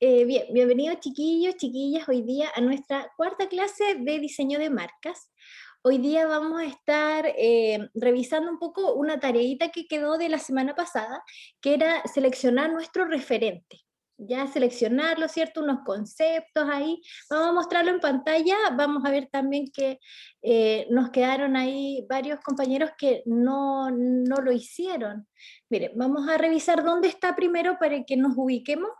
Bien, bienvenidos chiquillos, chiquillas, hoy día a nuestra cuarta clase de diseño de marcas. Hoy día vamos a estar revisando un poco una tareita que quedó de la semana pasada, que era seleccionar nuestro referente. Ya seleccionarlo, ¿cierto? Unos conceptos ahí. Vamos a mostrarlo en pantalla. Vamos a ver también que nos quedaron ahí varios compañeros que no lo hicieron. Miren, vamos a revisar dónde está primero para que nos ubiquemos.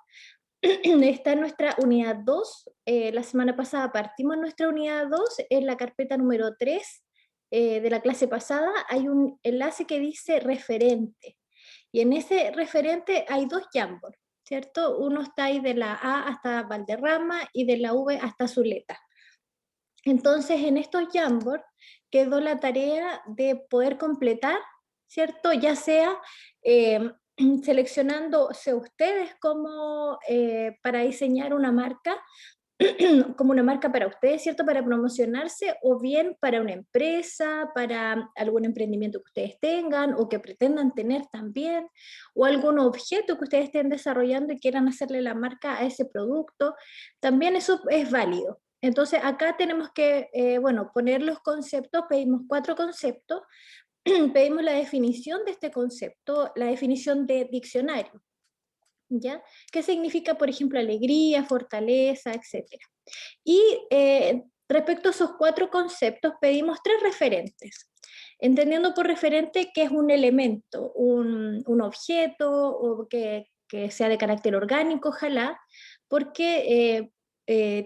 Está en nuestra unidad 2. La semana pasada partimos nuestra unidad 2 en la carpeta número 3 de la clase pasada. Hay un enlace que dice referente. Y en ese referente hay dos Jamboard, ¿cierto? Uno está ahí de la A hasta Valderrama y de la V hasta Zuleta. Entonces, en estos Jamboard quedó la tarea de poder completar, ¿cierto? Ya sea seleccionándose ustedes como para diseñar una marca, como una marca para ustedes, ¿cierto? Para promocionarse, o bien para una empresa, para algún emprendimiento que ustedes tengan o que pretendan tener también, o algún objeto que ustedes estén desarrollando y quieran hacerle la marca a ese producto. También eso es válido. Entonces acá tenemos que, bueno, poner los conceptos. Pedimos 4 conceptos. Pedimos la definición de este concepto, la definición de diccionario, ¿ya? ¿Qué significa, por ejemplo, alegría, fortaleza, etcétera? Y respecto a esos 4 conceptos, pedimos 3 referentes, entendiendo por referente que es un elemento, un objeto, o que sea de carácter orgánico, ojalá, porque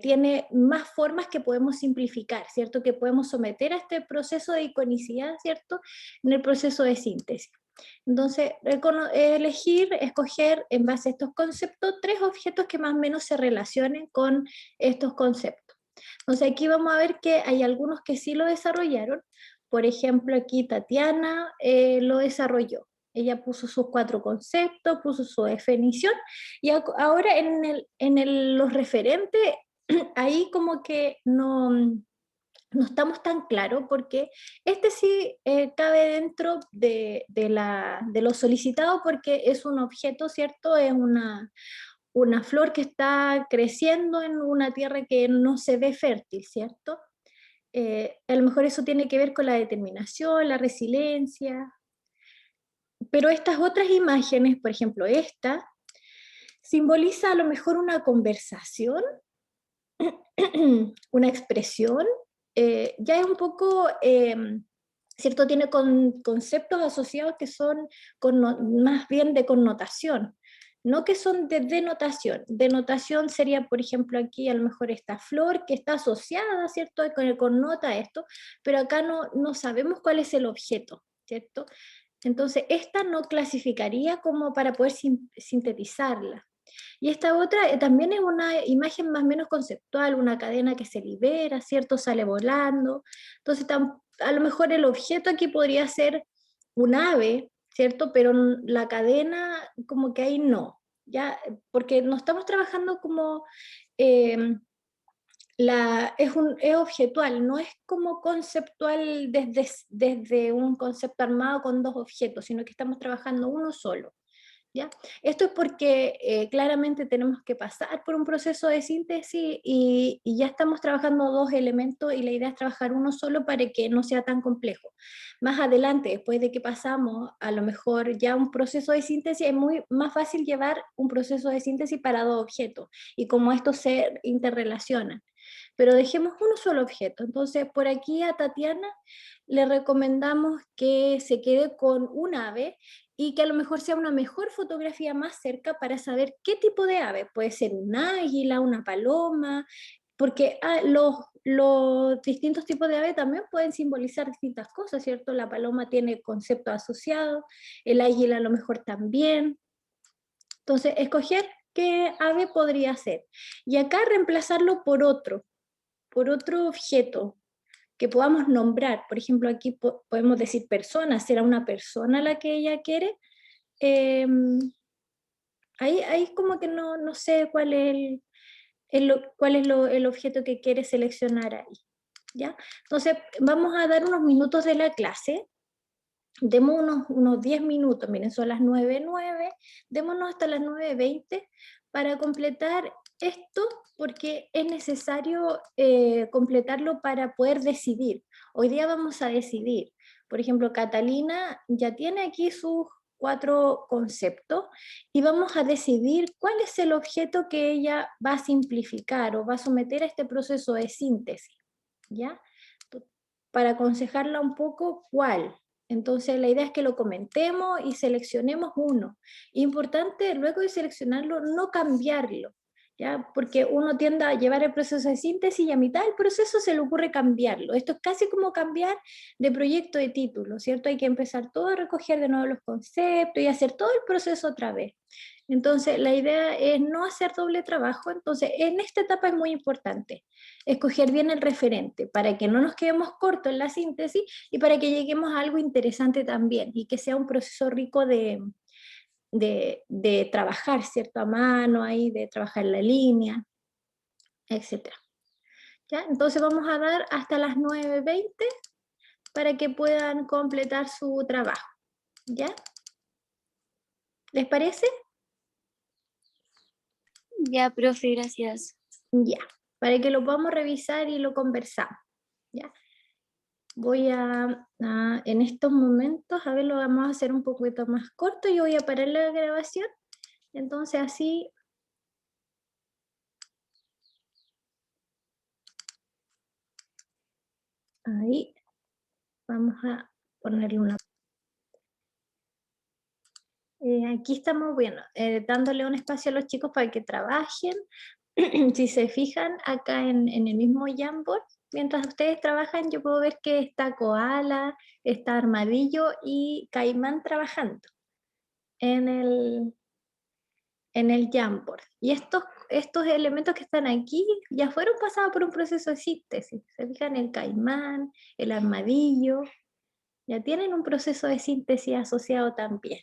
tiene más formas que podemos simplificar, ¿cierto? Que podemos someter a este proceso de iconicidad, ¿cierto? En el proceso de síntesis. Entonces, elegir, escoger en base a estos conceptos 3 objetos que más o menos se relacionen con estos conceptos. Entonces, aquí vamos a ver que hay algunos que sí lo desarrollaron. Por ejemplo, aquí Tatiana lo desarrolló. Ella puso sus 4 conceptos, puso su definición, y ahora los referentes, ahí como que no estamos tan claros, porque este sí cabe dentro de lo solicitado, porque es un objeto, ¿cierto? Es una flor que está creciendo en una tierra que no se ve fértil, ¿cierto? A lo mejor eso tiene que ver con la determinación, la resiliencia, pero estas otras imágenes, por ejemplo esta, simboliza a lo mejor una conversación, una expresión. Ya es un poco, ¿cierto? Tiene conceptos asociados que son más bien de connotación, no que son de denotación. Denotación sería, por ejemplo, aquí a lo mejor esta flor que está asociada, ¿cierto? Que connota esto, pero acá no sabemos cuál es el objeto, ¿cierto? Entonces, esta no clasificaría como para poder sintetizarla. Y esta otra también es una imagen más o menos conceptual, una cadena que se libera, ¿cierto? Sale volando. Entonces, a lo mejor el objeto aquí podría ser un ave, ¿cierto? Pero la cadena como que ahí no, ¿ya? Porque no estamos trabajando como... eh, es objetual, no es como conceptual desde un concepto armado con 2 objetos, sino que estamos trabajando uno solo. ¿Ya? Esto es porque claramente tenemos que pasar por un proceso de síntesis, y ya estamos trabajando 2 elementos, y la idea es trabajar uno solo para que no sea tan complejo. Más adelante, después de que pasamos a lo mejor ya un proceso de síntesis, es muy más fácil llevar un proceso de síntesis para 2 objetos y cómo estos se interrelacionan. Pero dejemos uno solo objeto. Entonces, por aquí a Tatiana le recomendamos que se quede con un ave, y que a lo mejor sea una mejor fotografía más cerca para saber qué tipo de ave. Puede ser un águila, una paloma, porque los distintos tipos de ave también pueden simbolizar distintas cosas, ¿cierto? La paloma tiene conceptos asociados, el águila a lo mejor también. Entonces, escoger qué ave podría ser. Y acá reemplazarlo por otro objeto que podamos nombrar. Por ejemplo, aquí podemos decir persona. ¿Será una persona la que ella quiere? Eh, ahí como que no sé cuál es el objeto que quiere seleccionar ahí, ¿ya? Entonces, vamos a dar unos minutos de la clase. Demos unos 10 minutos, miren, son las 9:09, démonos hasta las 9:20 para completar esto, porque es necesario completarlo para poder decidir. Hoy día vamos a decidir. Por ejemplo, Catalina ya tiene aquí sus 4 conceptos y vamos a decidir cuál es el objeto que ella va a simplificar o va a someter a este proceso de síntesis, ¿ya? Para aconsejarla un poco cuál. Entonces la idea es que lo comentemos y seleccionemos uno. Importante luego de seleccionarlo no cambiarlo, ¿ya? Porque uno tiende a llevar el proceso de síntesis y a mitad del proceso se le ocurre cambiarlo. Esto es casi como cambiar de proyecto de título, ¿cierto? Hay que empezar todo a recoger de nuevo los conceptos y hacer todo el proceso otra vez. Entonces, la idea es no hacer doble trabajo. Entonces, en esta etapa es muy importante escoger bien el referente para que no nos quedemos cortos en la síntesis y para que lleguemos a algo interesante también y que sea un proceso rico de trabajar, ¿cierto? A mano ahí, de trabajar la línea, etcétera. ¿Ya? Entonces vamos a dar hasta las 9:20 para que puedan completar su trabajo. ¿Ya? ¿Les parece? Ya, profe, gracias. Ya, para que lo podamos revisar y lo conversamos. ¿Ya? Voy en estos momentos, a ver, lo vamos a hacer un poquito más corto. Yo voy a parar la grabación. Entonces así, ahí, vamos a ponerle una... aquí estamos, bueno, dándole un espacio a los chicos para que trabajen. Si se fijan, acá en el mismo Jamboard, mientras ustedes trabajan, yo puedo ver que está Koala, está Armadillo y Caimán trabajando en el Jamboard. Y estos elementos que están aquí ya fueron pasados por un proceso de síntesis. Se fijan, el Caimán, el Armadillo, ya tienen un proceso de síntesis asociado también.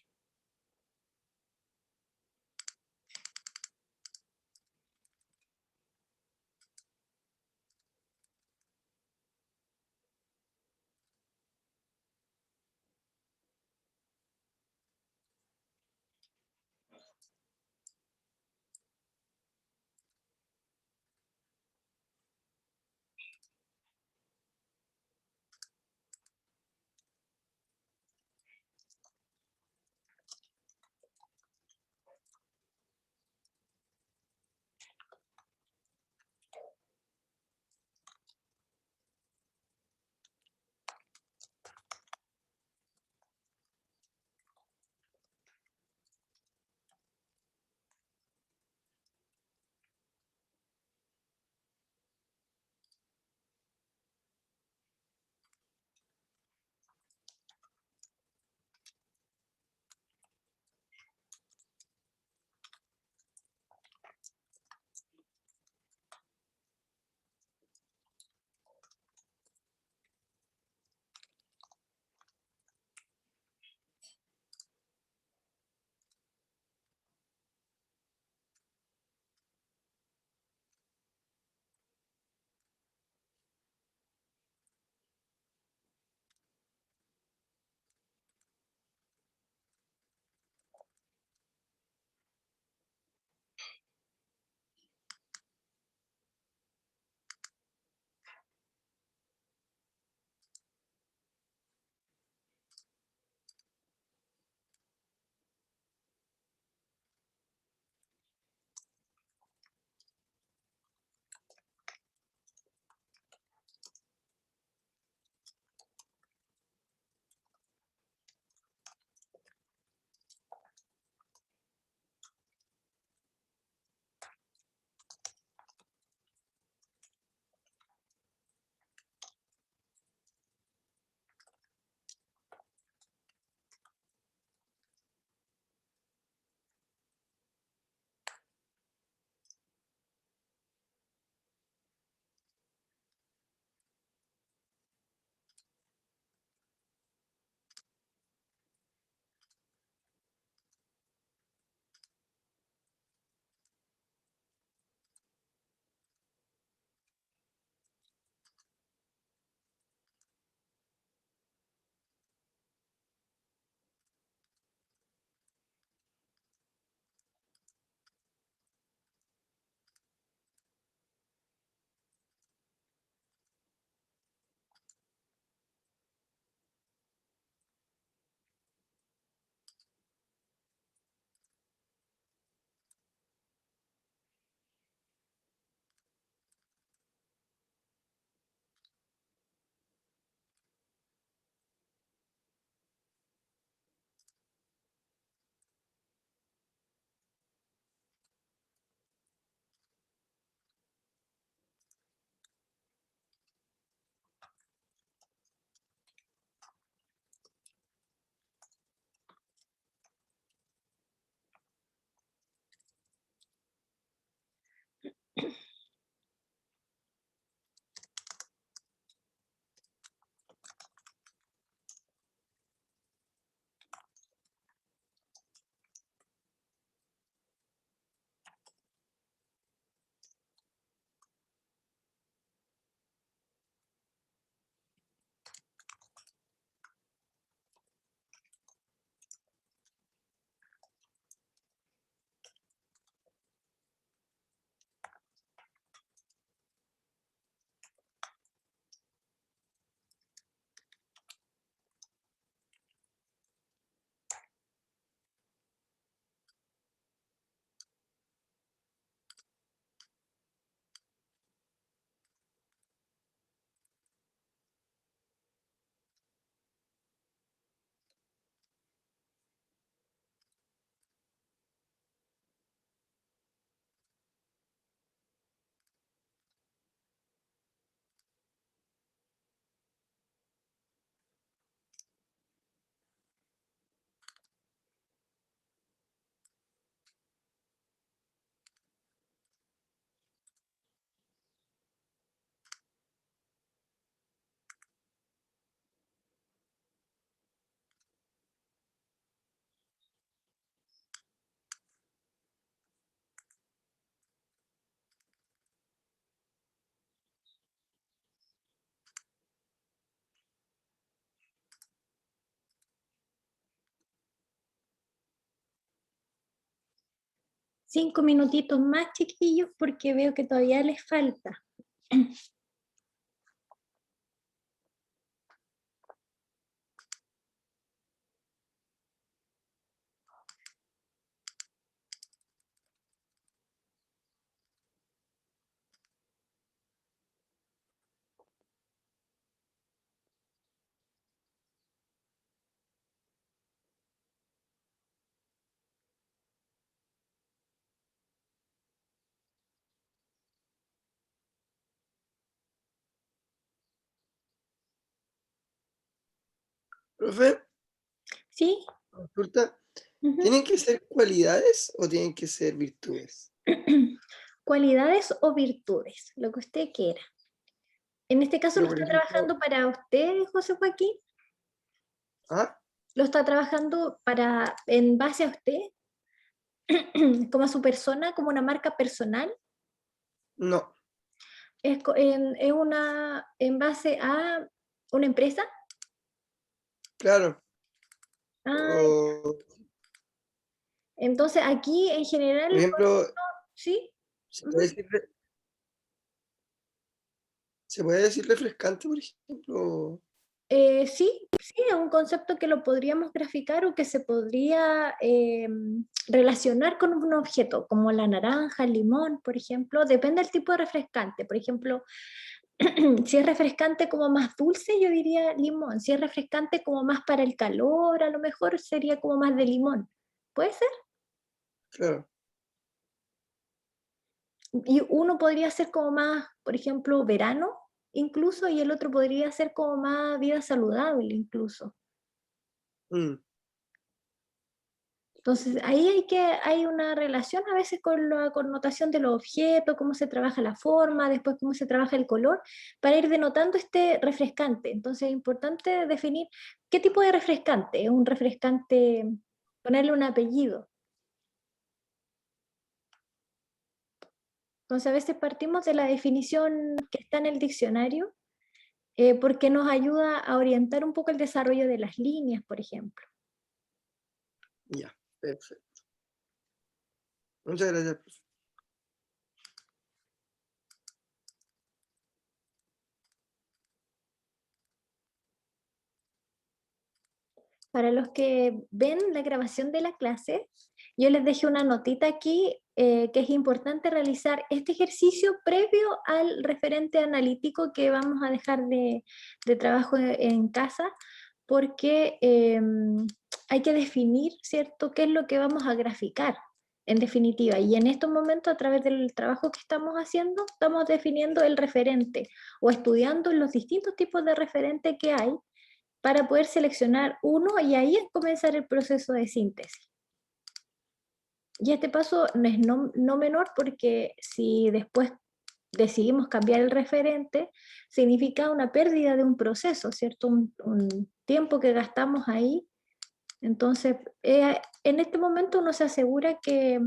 5 minutitos más, chiquillos, porque veo que todavía les falta. Profe, ¿Sí? consulta, Ujú. ¿tienen que ser cualidades o tienen que ser virtudes? Cualidades o virtudes, lo que usted quiera. En este caso, Pero, ¿lo por está ejemplo, trabajando para usted, José Joaquín? ¿ah? ¿Lo está trabajando en base a usted? ¿Como a su persona, como una marca personal? No, ¿Es en base a una empresa? claro. Ah, O, entonces aquí en general, por ejemplo, ¿sí? ¿se Ujú. puede decir, se puede decir refrescante, por ejemplo? Sí, sí, es un concepto que lo podríamos graficar o que se podría relacionar con un objeto, como la naranja, el limón, por ejemplo. Depende del tipo de refrescante. Por ejemplo, si es refrescante como más dulce, yo diría limón. Si es refrescante como más para el calor, a lo mejor sería como más de limón. ¿Puede ser? Claro. Y uno podría ser como más, por ejemplo, verano incluso, y el otro podría ser como más vida saludable incluso. Mm, Entonces, ahí hay una relación a veces con la connotación de los objetos, cómo se trabaja la forma, después cómo se trabaja el color, para ir denotando este refrescante. Entonces, es importante definir qué tipo de refrescante. Es un refrescante, ponerle un apellido. Entonces, a veces partimos de la definición que está en el diccionario, porque nos ayuda a orientar un poco el desarrollo de las líneas, por ejemplo. ya, perfecto. Muchas gracias, profe. Para los que ven la grabación de la clase, yo les dejé una notita aquí que es importante realizar este ejercicio previo al referente analítico que vamos a dejar de trabajo en casa, porque hay que definir, ¿cierto?, qué es lo que vamos a graficar, en definitiva. Y en estos momentos, a través del trabajo que estamos haciendo, estamos definiendo el referente o estudiando los distintos tipos de referente que hay para poder seleccionar uno y ahí comenzar el proceso de síntesis. Y este paso no es no menor porque si después decidimos cambiar el referente, significa una pérdida de un proceso, ¿cierto? Un tiempo que gastamos ahí. Entonces, en este momento uno se asegura que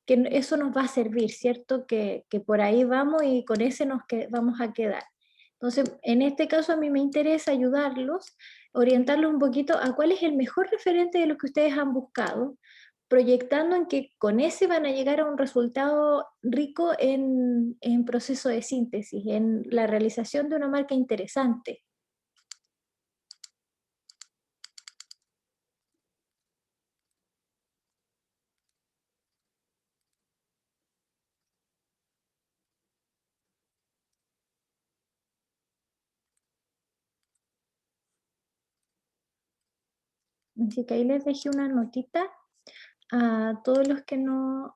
eso nos va a servir, ¿cierto? Que por ahí vamos y con ese vamos a quedar. Entonces, en este caso a mí me interesa ayudarlos, orientarlos un poquito a cuál es el mejor referente de lo que ustedes han buscado, proyectando en que con ese van a llegar a un resultado rico en proceso de síntesis, en la realización de una marca interesante. Así que ahí les dejé una notita a todos los que no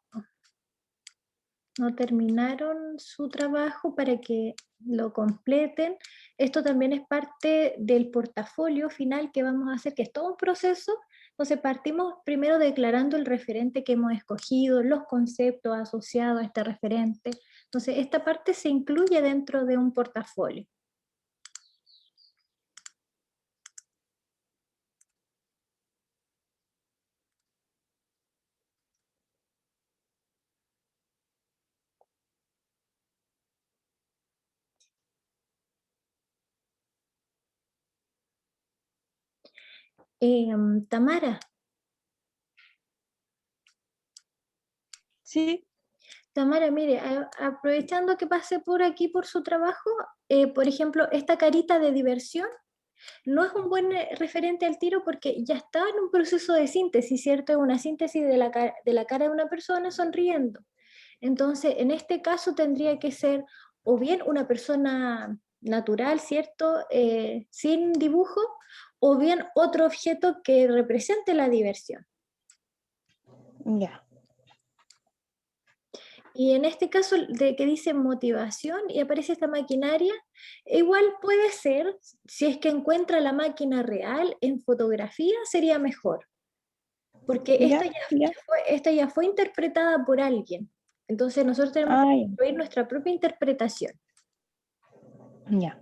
terminaron su trabajo para que lo completen. Esto también es parte del portafolio final que vamos a hacer, que es todo un proceso. Entonces partimos primero declarando el referente que hemos escogido, los conceptos asociados a este referente. Entonces esta parte se incluye dentro de un portafolio. Tamara, Sí. Tamara, mire, aprovechando que pasé por aquí por su trabajo, por ejemplo, esta carita de diversión no es un buen referente al tiro porque ya está en un proceso de síntesis, ¿cierto? Es una síntesis de de la cara de una persona sonriendo. Entonces, en este caso tendría que ser o bien una persona natural, ¿cierto? Sin dibujo, o bien otro objeto que represente la diversión. Ya. Y en este caso de que dice motivación y aparece esta maquinaria, igual puede ser, si es que encuentra la máquina real en fotografía, sería mejor, porque Ya, ya. esta ya fue interpretada por alguien. Entonces nosotros tenemos que Ah, construir nuestra propia interpretación. ya.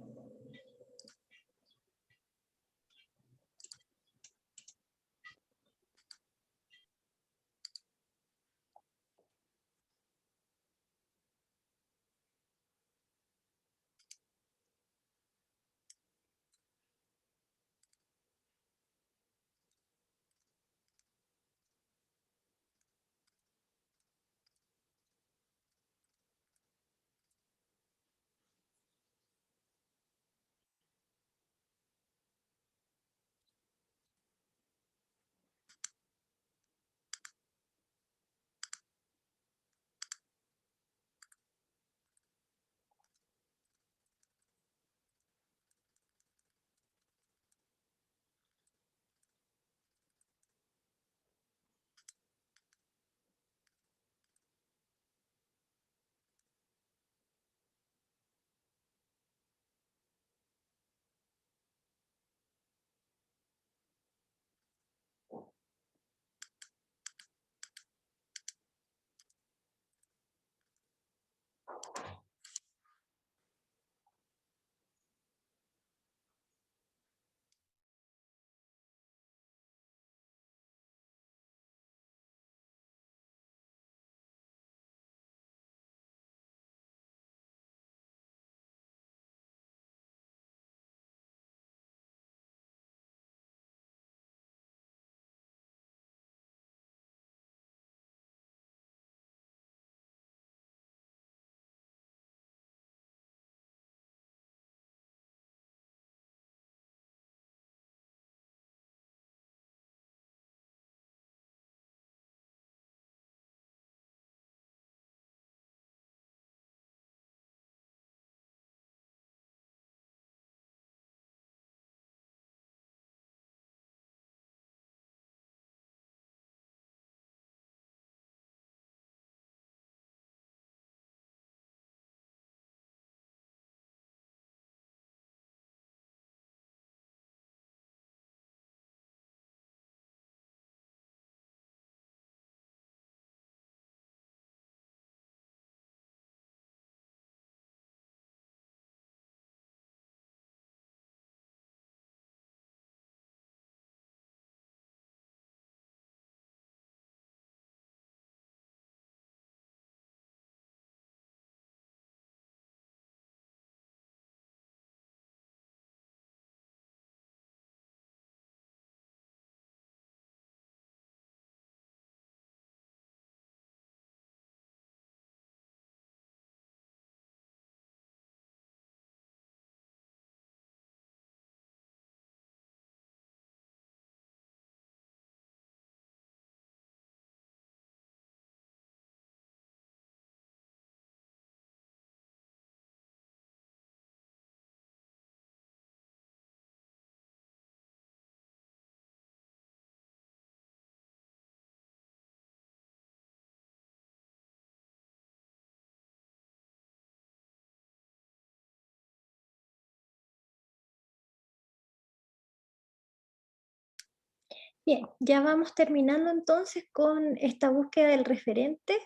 Bien, ya vamos terminando entonces con esta búsqueda del referente.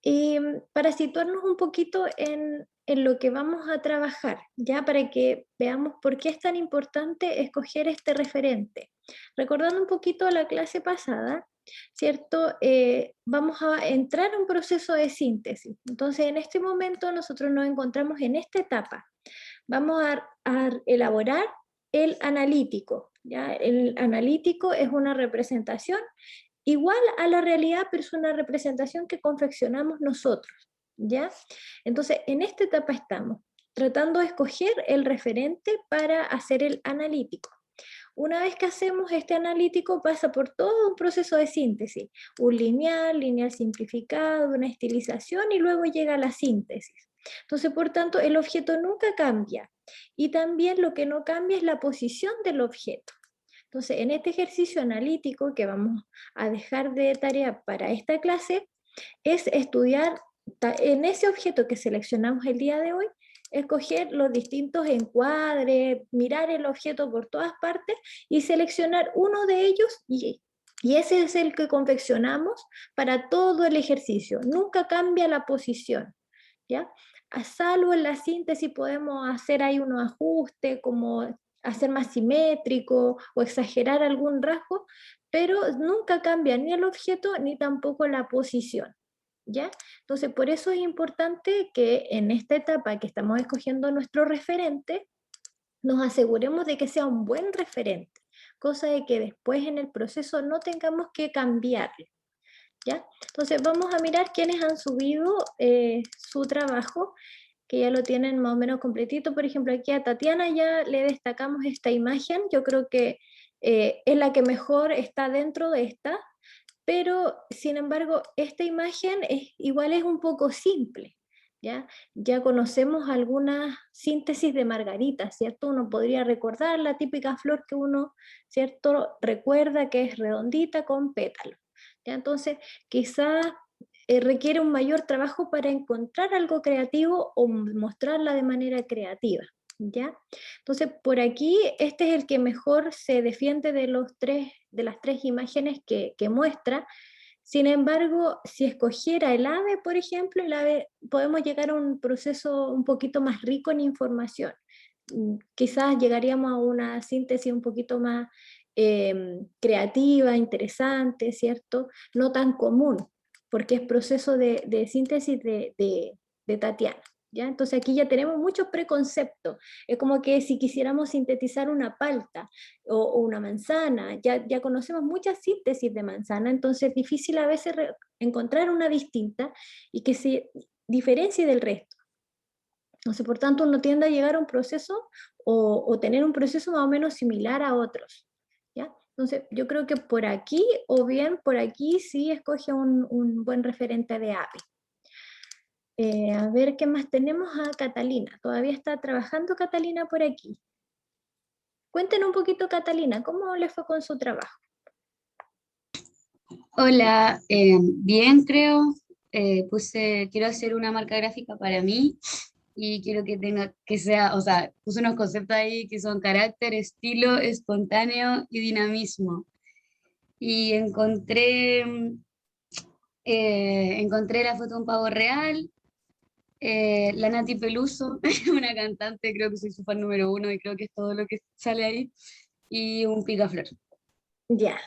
Y para situarnos un poquito en lo que vamos a trabajar, ya para que veamos por qué es tan importante escoger este referente. Recordando un poquito la clase pasada, ¿cierto? Vamos a entrar a un proceso de síntesis. Entonces, en este momento nosotros nos encontramos en esta etapa. Vamos a elaborar el analítico, ¿ya? El analítico es una representación igual a la realidad, pero es una representación que confeccionamos nosotros, ¿ya? Entonces, en esta etapa estamos tratando de escoger el referente para hacer el analítico. Una vez que hacemos este analítico, pasa por todo un proceso de síntesis, un lineal, lineal simplificado, una estilización y luego llega a la síntesis. Entonces, por tanto, el objeto nunca cambia y también lo que no cambia es la posición del objeto. Entonces, en este ejercicio analítico que vamos a dejar de tarea para esta clase, es estudiar en ese objeto que seleccionamos el día de hoy, escoger los distintos encuadres, mirar el objeto por todas partes y seleccionar uno de ellos y ese es el que confeccionamos para todo el ejercicio. Nunca cambia la posición, ¿ya? A salvo en la síntesis podemos hacer ahí unos ajustes, como hacer más simétrico o exagerar algún rasgo, pero nunca cambia ni el objeto ni tampoco la posición, ¿ya? Entonces, por eso es importante que en esta etapa que estamos escogiendo nuestro referente, nos aseguremos de que sea un buen referente, cosa de que después en el proceso no tengamos que cambiarlo, ¿ya? Entonces, vamos a mirar quiénes han subido su trabajo, que ya lo tienen más o menos completito. Por ejemplo, aquí a Tatiana ya le destacamos esta imagen, yo creo que es la que mejor está dentro de esta, pero sin embargo esta imagen igual es un poco simple, ¿ya? Ya conocemos algunas síntesis de margarita, ¿cierto? Uno podría recordar la típica flor que uno, ¿cierto? Recuerda que es redondita con pétalos, ¿ya? Entonces quizás requiere un mayor trabajo para encontrar algo creativo o mostrarla de manera creativa, ¿ya? Entonces, por aquí, este es el que mejor se defiende de las tres imágenes que muestra. Sin embargo, si escogiera el ave, por ejemplo, el ave, podemos llegar a un proceso un poquito más rico en información. Quizás llegaríamos a una síntesis un poquito más creativa, interesante, ¿cierto? No tan común, porque es proceso de síntesis de Tatiana, ¿ya? Entonces aquí ya tenemos muchos preconceptos. Es como que si quisiéramos sintetizar una palta o una manzana, ya conocemos muchas síntesis de manzana, entonces es difícil a veces encontrar una distinta y que se diferencie del resto. Entonces, por tanto, uno tiende a llegar a un proceso o tener un proceso más o menos similar a otros, ¿ya? Entonces, yo creo que por aquí o bien por aquí sí escoge un buen referente de API. A ver qué más tenemos a Catalina. Todavía está trabajando Catalina por aquí. Cuéntenos un poquito, Catalina, ¿cómo le fue con su trabajo? Hola, bien creo. Quiero hacer una marca gráfica para mí y quiero que sea, o sea, puse unos conceptos ahí que son carácter, estilo, espontáneo y dinamismo. Y encontré la foto de un pavo real, la Nati Peluso, una cantante, creo que soy su fan número uno y creo que es todo lo que sale ahí, y un picaflor. Ya.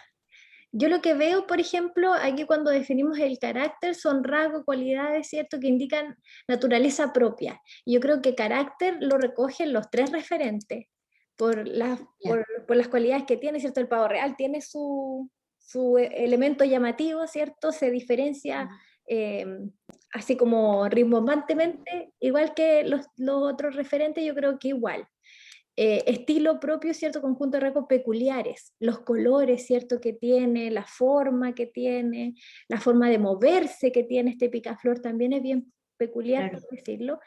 Yo lo que veo, por ejemplo, aquí cuando definimos el carácter, son rasgos, cualidades, ¿cierto?, que indican naturaleza propia. Y yo creo que carácter lo recogen los tres referentes, Ya. por las cualidades que tiene, ¿cierto? El pavo real tiene su elemento llamativo, ¿cierto? Se diferencia eh, así como rimbombantemente, igual que los otros referentes, yo creo que igual. Estilo propio, ¿cierto? Conjunto de rasgos peculiares, los colores, ¿cierto? Que tiene, la forma que tiene, la forma de moverse que tiene este picaflor también es bien peculiar, Claro. por decirlo.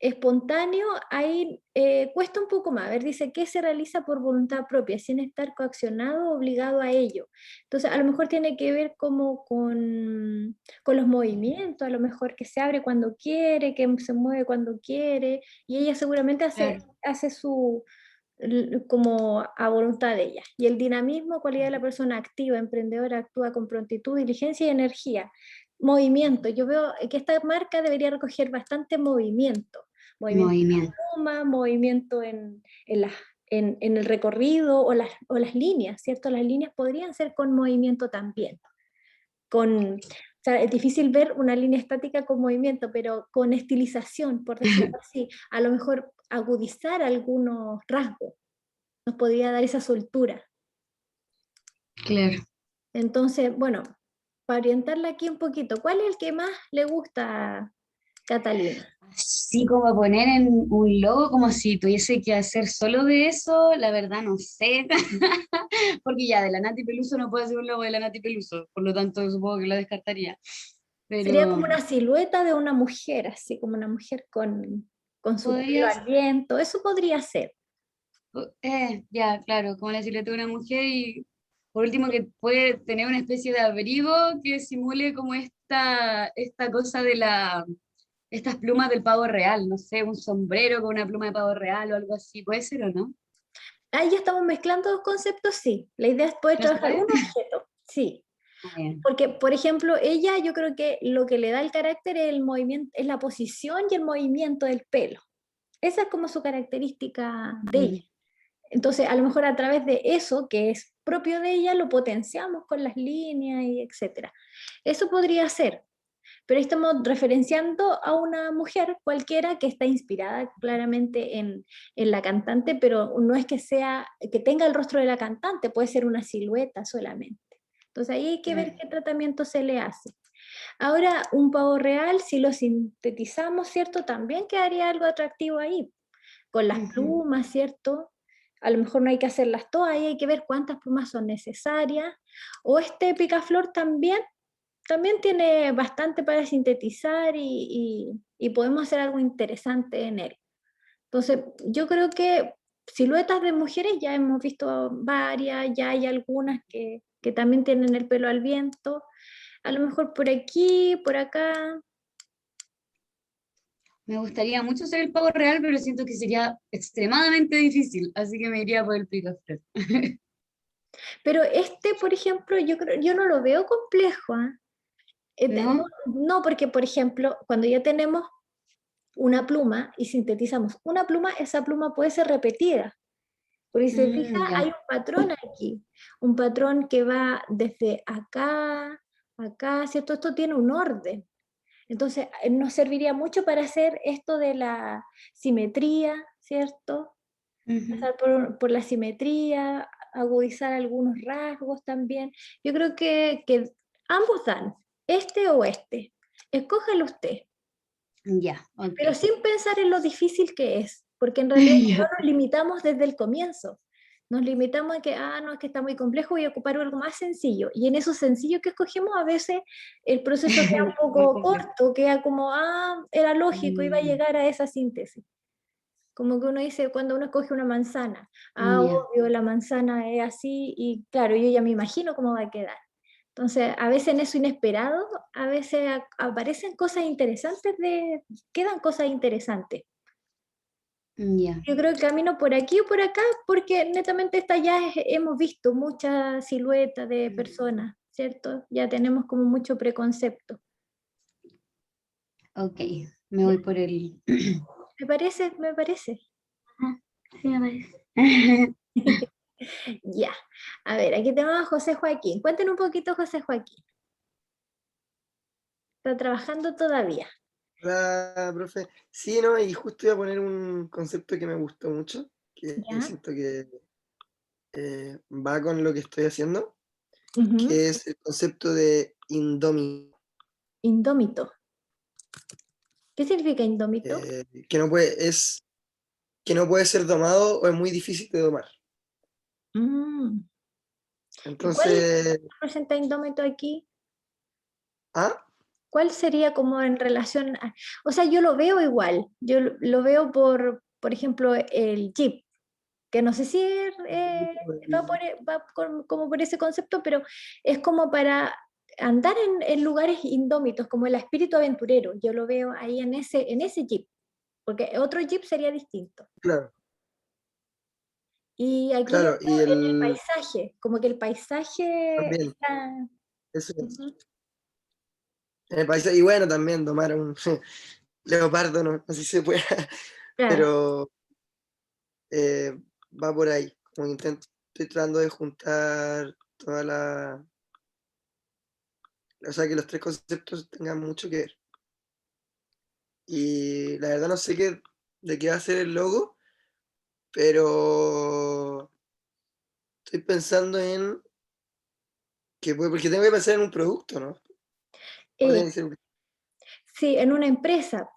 Espontáneo, ahí cuesta un poco más. A ver, dice que se realiza por voluntad propia, sin estar coaccionado o obligado a ello. Entonces, a lo mejor tiene que ver como con los movimientos, a lo mejor que se abre cuando quiere, que se mueve cuando quiere, y ella seguramente Claro. hace como a voluntad de ella. Y el dinamismo, cualidad de la persona activa, emprendedora, actúa con prontitud, diligencia y energía. Movimiento, yo veo que esta marca debería recoger bastante movimiento en la Movimiento. pluma, movimiento en el recorrido o las líneas, ¿cierto? Las líneas podrían ser con movimiento también. O sea, es difícil ver una línea estática con movimiento, pero con estilización, por decirlo así, a lo mejor agudizar algunos rasgos, nos podría dar esa soltura. Claro. Entonces, bueno, para orientarla aquí un poquito, ¿cuál es el que más le gusta a Catalina? Así como poner en un logo como si tuviese que hacer solo de eso, la verdad no sé. Porque ya de la Nati Peluso no puedo hacer un logo de la Nati Peluso, por lo tanto supongo que lo descartaría. Sería Pero como una silueta de una mujer, así como una mujer con su pelo podría, al viento, eso podría ser. ya, claro, como la silueta de una mujer y por último que puede tener una especie de abrigo que simule como esta cosa de estas plumas del pavo real, no sé, un sombrero con una pluma de pavo real o algo así, ¿puede ser o no? Ahí ya estamos mezclando dos conceptos, sí. La idea es poder ¿No se trabajar puede? un objeto, sí. Ah, ya. Porque, por ejemplo, ella, yo creo que lo que le da el carácter es el movimiento, es la posición y el movimiento del pelo. Esa es como su característica de ella. Mm, Entonces, a lo mejor a través de eso, que es propio de ella, lo potenciamos con las líneas y etcétera. Eso podría ser, pero estamos referenciando a una mujer cualquiera que está inspirada claramente en la cantante, pero no es que sea, que tenga el rostro de la cantante, puede ser una silueta solamente. Entonces ahí hay que ver claro. qué tratamiento se le hace. Ahora, un pavo real, si lo sintetizamos, ¿cierto? También quedaría algo atractivo ahí, con las Ujú. plumas, ¿cierto? A lo mejor no hay que hacerlas todas, ahí hay que ver cuántas plumas son necesarias. O este picaflor también tiene bastante para sintetizar y podemos hacer algo interesante en él. Entonces, yo creo que siluetas de mujeres ya hemos visto varias, ya hay algunas que también tienen el pelo al viento. A lo mejor por aquí, por acá. Me gustaría mucho ser el pavo real, pero siento que sería extremadamente difícil, así que me iría por el picaflor. Pero este, por ejemplo, yo no lo veo complejo. ¿Ah? No, ¿No? no, porque, por ejemplo, cuando ya tenemos una pluma y sintetizamos una pluma, esa pluma puede ser repetida. Porque si se fija, hay Ya. un patrón aquí, un patrón que va desde acá, acá, ¿cierto? Esto tiene un orden. Entonces, nos serviría mucho para hacer esto de la simetría, ¿cierto? Ujú. Pasar por la simetría, agudizar algunos rasgos también. Yo creo que ambos dan, este o este. Escójalo usted, Ya, ok. pero sin pensar en lo difícil que es, porque en realidad si no Ya. nos limitamos desde el comienzo. Nos limitamos a que, no, es que está muy complejo, voy a ocupar algo más sencillo. Y en eso sencillo que escogemos, a veces el proceso queda un Muy poco complejo. corto, queda como, era lógico, iba a Mm, llegar a esa síntesis. Como que uno dice, cuando uno escoge una manzana, ya. obvio, la manzana es así, y claro, yo ya me imagino cómo va a quedar. Entonces, a veces en eso inesperado, a veces aparecen cosas interesantes, quedan cosas interesantes. Ya. Yo creo que camino por aquí o por acá, porque netamente esta ya hemos visto muchas siluetas de personas, ¿cierto? Ya tenemos como mucho preconcepto. Ok, me ¿Ya? voy por el... Me parece, me parece. Ajá, sí, me parece. Ya. A ver, aquí tenemos a José Joaquín. Cuéntenos un poquito, José Joaquín. Está trabajando todavía. Hola, profe. Sí, ¿no? Y justo iba a poner un concepto que me gustó mucho, que ¿Ya? siento que va con lo que estoy haciendo, Ujú. que es el concepto de indómito, Indómito. ¿Qué significa indómito? que no puede ser domado o es muy difícil de domar. Mm. ¿Y cuál Entonces, representa indómito aquí? ¿ah? ¿Cuál sería como en relación a... O sea, yo lo veo igual. Yo lo veo por ejemplo, el Jeep, que no sé si como por ese concepto, pero es como para andar en lugares indómitos, como el espíritu aventurero. Yo lo veo ahí en ese Jeep, porque otro Jeep sería distinto. Claro, Y aquí lo claro, veo y en el el paisaje, como que el paisaje también, está... eso es. Ujú, En el país, y bueno, también domar a un leopardo, no, así se puede, claro, pero eh, va por ahí, como estoy tratando de juntar toda o sea, que los tres conceptos tengan mucho que ver. Y la verdad no sé de qué va a ser el logo, pero estoy pensando en Porque tengo que pensar en un producto, ¿no? O tiene Eh, que ser sí, en una empresa.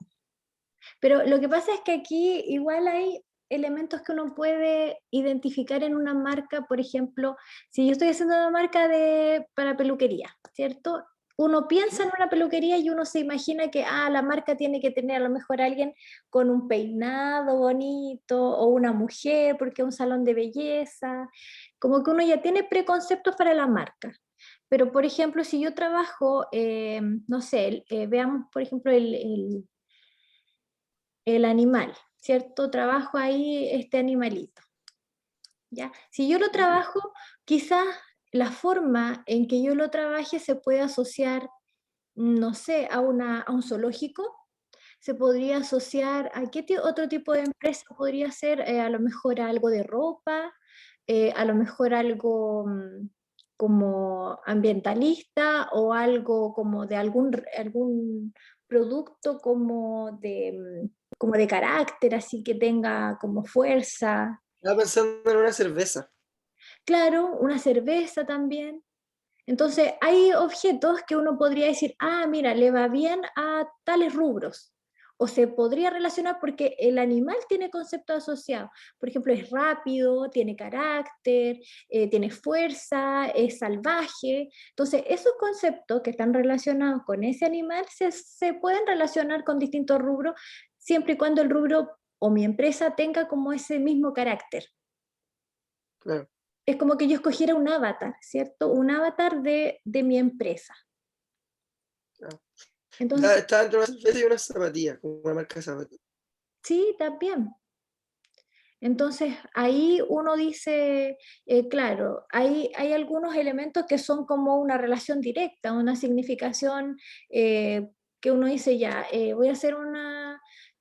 Pero lo que pasa es que aquí igual hay elementos que uno puede identificar en una marca, por ejemplo, si yo estoy haciendo una marca para peluquería, ¿cierto? Uno piensa en una peluquería y uno se imagina que la marca tiene que tener a lo mejor alguien con un peinado bonito o una mujer porque es un salón de belleza, como que uno ya tiene preconceptos para la marca. Pero, por ejemplo, si yo trabajo, no sé, veamos, por ejemplo, el animal, ¿cierto? Trabajo ahí este animalito, ¿ya? Si yo lo trabajo, quizás la forma en que yo lo trabaje se puede asociar, no sé, a un zoológico, se podría asociar a otro tipo de empresa podría ser, a lo mejor algo de ropa, a lo mejor algo como ambientalista o algo como de algún producto como de carácter, así que tenga como fuerza. Estaba pensando en una cerveza. Claro, una cerveza también. Entonces, hay objetos que uno podría decir, mira, le va bien a tales rubros. O se podría relacionar porque el animal tiene conceptos asociados. Por ejemplo, es rápido, tiene carácter, tiene fuerza, es salvaje. Entonces, esos conceptos que están relacionados con ese animal se pueden relacionar con distintos rubros, siempre y cuando el rubro o mi empresa tenga como ese mismo carácter. Claro. Es como que yo escogiera un avatar, ¿cierto? Un avatar de mi empresa. Claro. Entonces, Está entre una cerveza y una zapatilla, como una marca de zapatillas. sí, también. Entonces, ahí uno dice, claro, hay algunos elementos que son como una relación directa, una significación que uno dice, ya, voy a hacer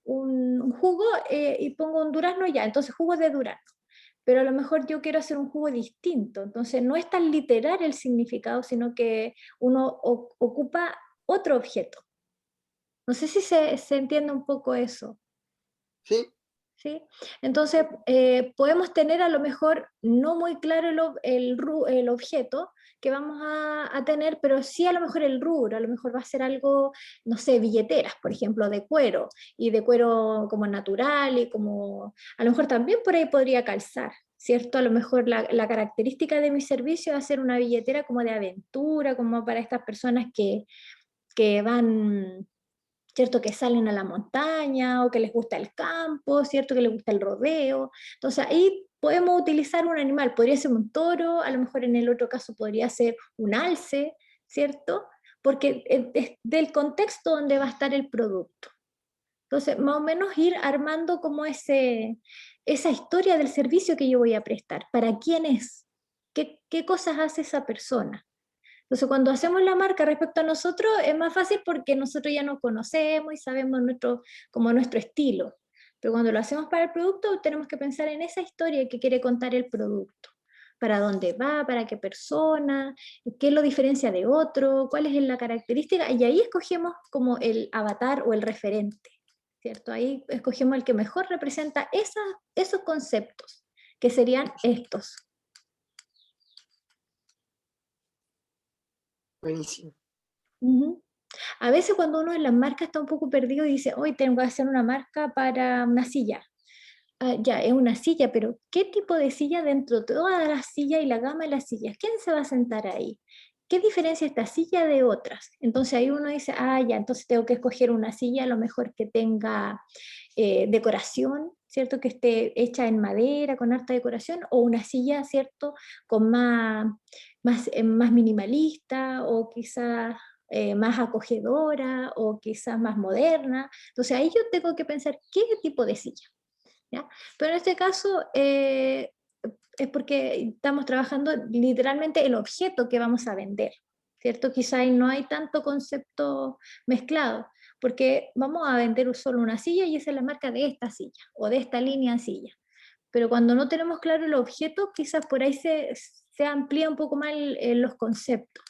un jugo y pongo un durazno ya, entonces jugo de durazno. Pero a lo mejor yo quiero hacer un jugo distinto, entonces no es tan literal el significado, sino que uno ocupa otro objeto. No sé si se entiende un poco eso. ¿Sí? ¿Sí? Entonces, podemos tener a lo mejor no muy claro el objeto que vamos a tener, pero sí a lo mejor el rubro, a lo mejor va a ser algo, no sé, billeteras, por ejemplo, de cuero, y de cuero como natural, y como, a lo mejor también por ahí podría calzar, ¿cierto? A lo mejor la característica de mi servicio es hacer una billetera como de aventura, como para estas personas que van, ¿cierto? Que salen a la montaña o que les gusta el campo, ¿cierto? Que les gusta el rodeo. Entonces ahí podemos utilizar un animal, podría ser un toro, a lo mejor en el otro caso podría ser un alce, ¿cierto? Porque es del contexto donde va a estar el producto. Entonces, más o menos ir armando como esa historia del servicio que yo voy a prestar, para quién es, qué cosas hace esa persona. Entonces, cuando hacemos la marca respecto a nosotros, es más fácil porque nosotros ya nos conocemos y sabemos como nuestro estilo. Pero cuando lo hacemos para el producto, tenemos que pensar en esa historia que quiere contar el producto. Para dónde va, para qué persona, qué lo diferencia de otro, cuál es la característica, y ahí escogemos como el avatar o el referente, ¿cierto? Ahí escogemos el que mejor representa esos conceptos, que serían estos. Buenísimo. Uh-huh. A veces cuando uno en las marcas está un poco perdido y dice, hoy tengo que hacer una marca para una silla. Ya, es una silla, pero ¿qué tipo de silla dentro de todas las sillas y la gama de las sillas? ¿Quién se va a sentar ahí? ¿Qué diferencia esta silla de otras? Entonces ahí uno dice, ya, entonces tengo que escoger una silla a lo mejor que tenga decoración, ¿cierto? Que esté hecha en madera, con harta decoración, o una silla, ¿cierto? Con más minimalista, o quizás más acogedora, o quizás más moderna. Entonces ahí yo tengo que pensar qué tipo de silla, ¿ya? Pero en este caso es porque estamos trabajando literalmente el objeto que vamos a vender, ¿cierto? Quizá ahí no hay tanto concepto mezclado, porque vamos a vender solo una silla y esa es la marca de esta silla o de esta línea de silla. Pero cuando no tenemos claro el objeto, quizás por ahí se amplía un poco más los conceptos.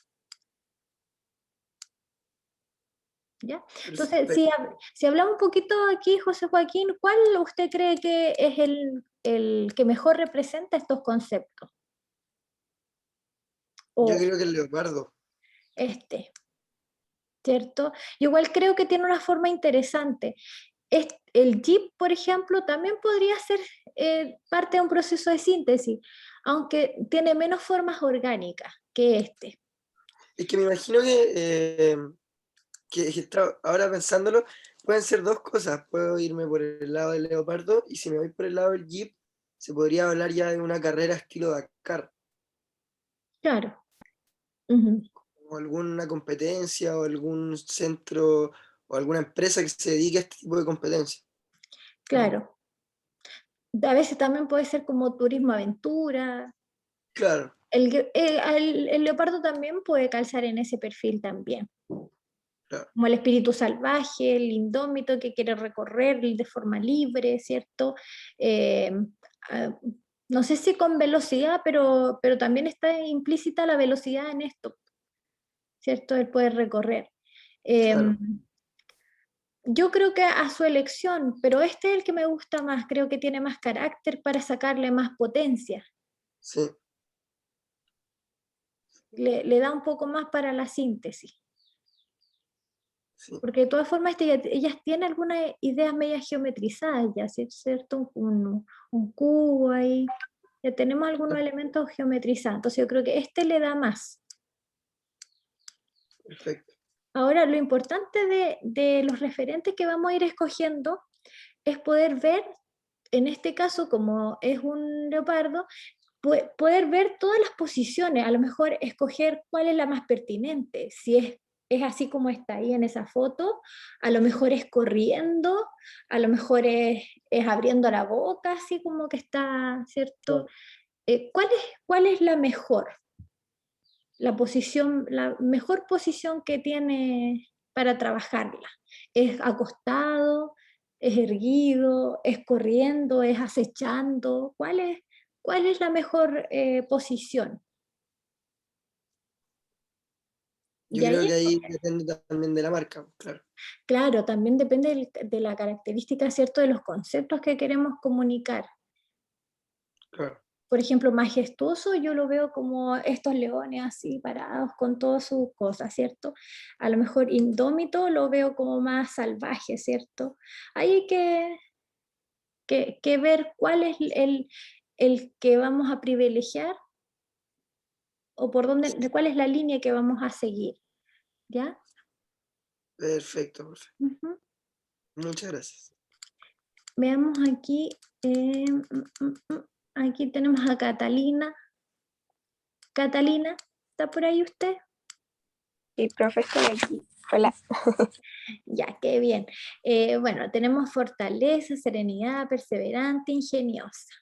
¿Ya? Entonces, Perfecto. si hablamos un poquito aquí, José Joaquín, ¿cuál usted cree que es el que mejor representa estos conceptos? Yo O creo que el leopardo. este, ¿cierto? Yo igual creo que tiene una forma interesante. El Jeep, por ejemplo, también podría ser parte de un proceso de síntesis, aunque tiene menos formas orgánicas que este. Es que me imagino ahora pensándolo, pueden ser dos cosas. Puedo irme por el lado del leopardo y si me voy por el lado del Jeep, se podría hablar ya de una carrera estilo Dakar, Claro. Ujú. o alguna competencia o algún centro o alguna empresa que se dedique a este tipo de competencia. Claro. A veces también puede ser como turismo aventura. Claro, El leopardo también puede calzar en ese perfil también. claro, Como el espíritu salvaje, el indómito que quiere recorrer de forma libre, ¿cierto? Eh, ah, no sé si con velocidad, pero también está implícita la velocidad en esto, ¿cierto? El poder recorrer. Eh, claro. yo creo que a su elección, pero este es el que me gusta más, creo que tiene más carácter para sacarle más potencia, Sí, le da un poco más para la síntesis. sí. Porque de todas formas ellas tienen algunas ideas medias geometrizadas, ya, ¿cierto? Un cubo ahí, ya tenemos algunos elementos geometrizados, entonces yo creo que este le da más. Perfecto. Ahora, lo importante de los referentes que vamos a ir escogiendo es poder ver, en este caso, como es un leopardo, poder ver todas las posiciones, a lo mejor escoger cuál es la más pertinente, si es así como está ahí en esa foto, a lo mejor es corriendo, a lo mejor es abriendo la boca, así como que está, ¿cierto? Claro. ¿Cuál es la mejor? La mejor posición que tiene para trabajarla. ¿Es acostado? ¿Es erguido? ¿Es corriendo? ¿Es acechando? ¿Cuál es la mejor posición? Yo Y creo ahí, que ahí depende también de la marca, claro. claro, también depende de la característica, ¿cierto?, de los conceptos que queremos comunicar. Claro. Por ejemplo, majestuoso yo lo veo como estos leones así parados con todas sus cosas, ¿cierto? A lo mejor indómito lo veo como más salvaje, ¿cierto? Ahí hay que ver cuál es el que vamos a privilegiar o por dónde, de cuál es la línea que vamos a seguir, ¿ya? Perfecto, perfecto. Ujú. Muchas gracias. Veamos aquí, aquí tenemos a Catalina. Catalina, ¿está por ahí usted? Sí, profe, estoy aquí. Hola. Ya, qué bien. Bueno, tenemos fortaleza, serenidad, perseverante, ingeniosa.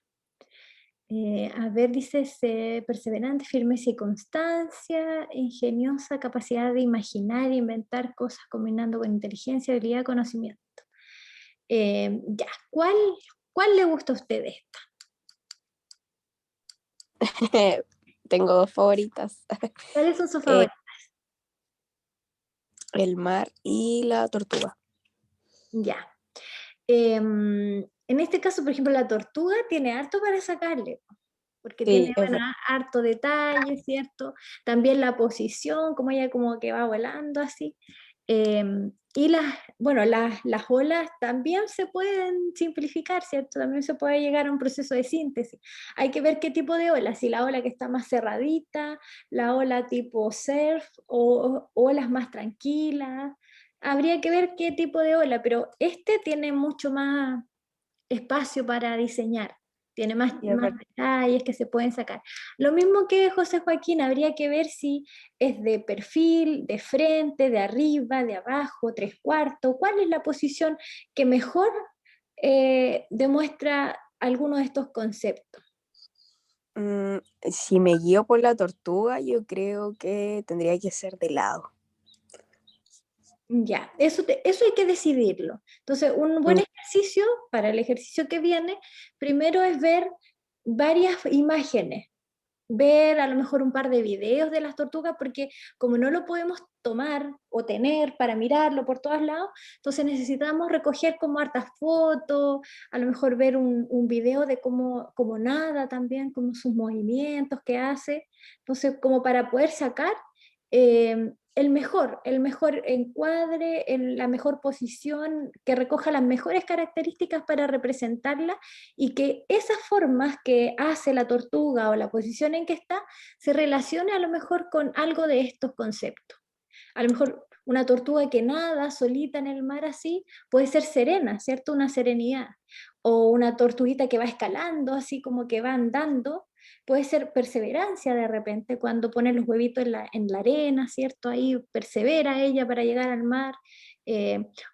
A ver, dice perseverante, firmeza y constancia, ingeniosa, capacidad de imaginar e inventar cosas combinando con inteligencia, habilidad, conocimiento. Ya, ¿cuál le gusta a usted de esta? Tengo dos favoritas, ¿Cuáles son sus Eh, favoritos? el mar y la tortuga. Ya. En este caso, por ejemplo, la tortuga tiene harto para sacarle, porque Sí, tiene, bueno, harto detalle, ¿cierto? También la posición, como ella como que va volando así. Y bueno, las olas también se pueden simplificar, ¿cierto? También se puede llegar a un proceso de síntesis. Hay que ver qué tipo de ola, si la ola que está más cerradita, la ola tipo surf o olas más tranquilas. Habría que ver qué tipo de ola, pero este tiene mucho más espacio para diseñar, tiene y es más verdad. detalles que se pueden sacar. Lo mismo que José Joaquín, habría que ver si es de perfil, de frente, de arriba, de abajo, tres cuartos, cuál es la posición que mejor demuestra alguno de estos conceptos. Si me guío por la tortuga, yo creo que tendría que ser de lado. Ya, eso hay que decidirlo. Entonces, un buen ejercicio para el ejercicio que viene, primero es ver varias imágenes, ver a lo mejor un par de videos de las tortugas, porque como no lo podemos tomar o tener para mirarlo por todos lados, entonces necesitamos recoger como hartas fotos, a lo mejor ver un video de cómo nada también, como sus movimientos que hace, entonces como para poder sacar el mejor encuadre, la mejor posición, que recoja las mejores características para representarla y que esas formas que hace la tortuga o la posición en que está se relacione a lo mejor con algo de estos conceptos. A lo mejor una tortuga que nada solita en el mar así puede ser serena, ¿cierto? Una serenidad. O una tortuguita que va escalando, así como que va andando, puede ser perseverancia de repente, cuando pone los huevitos en la arena, ¿cierto? Ahí persevera ella para llegar al mar.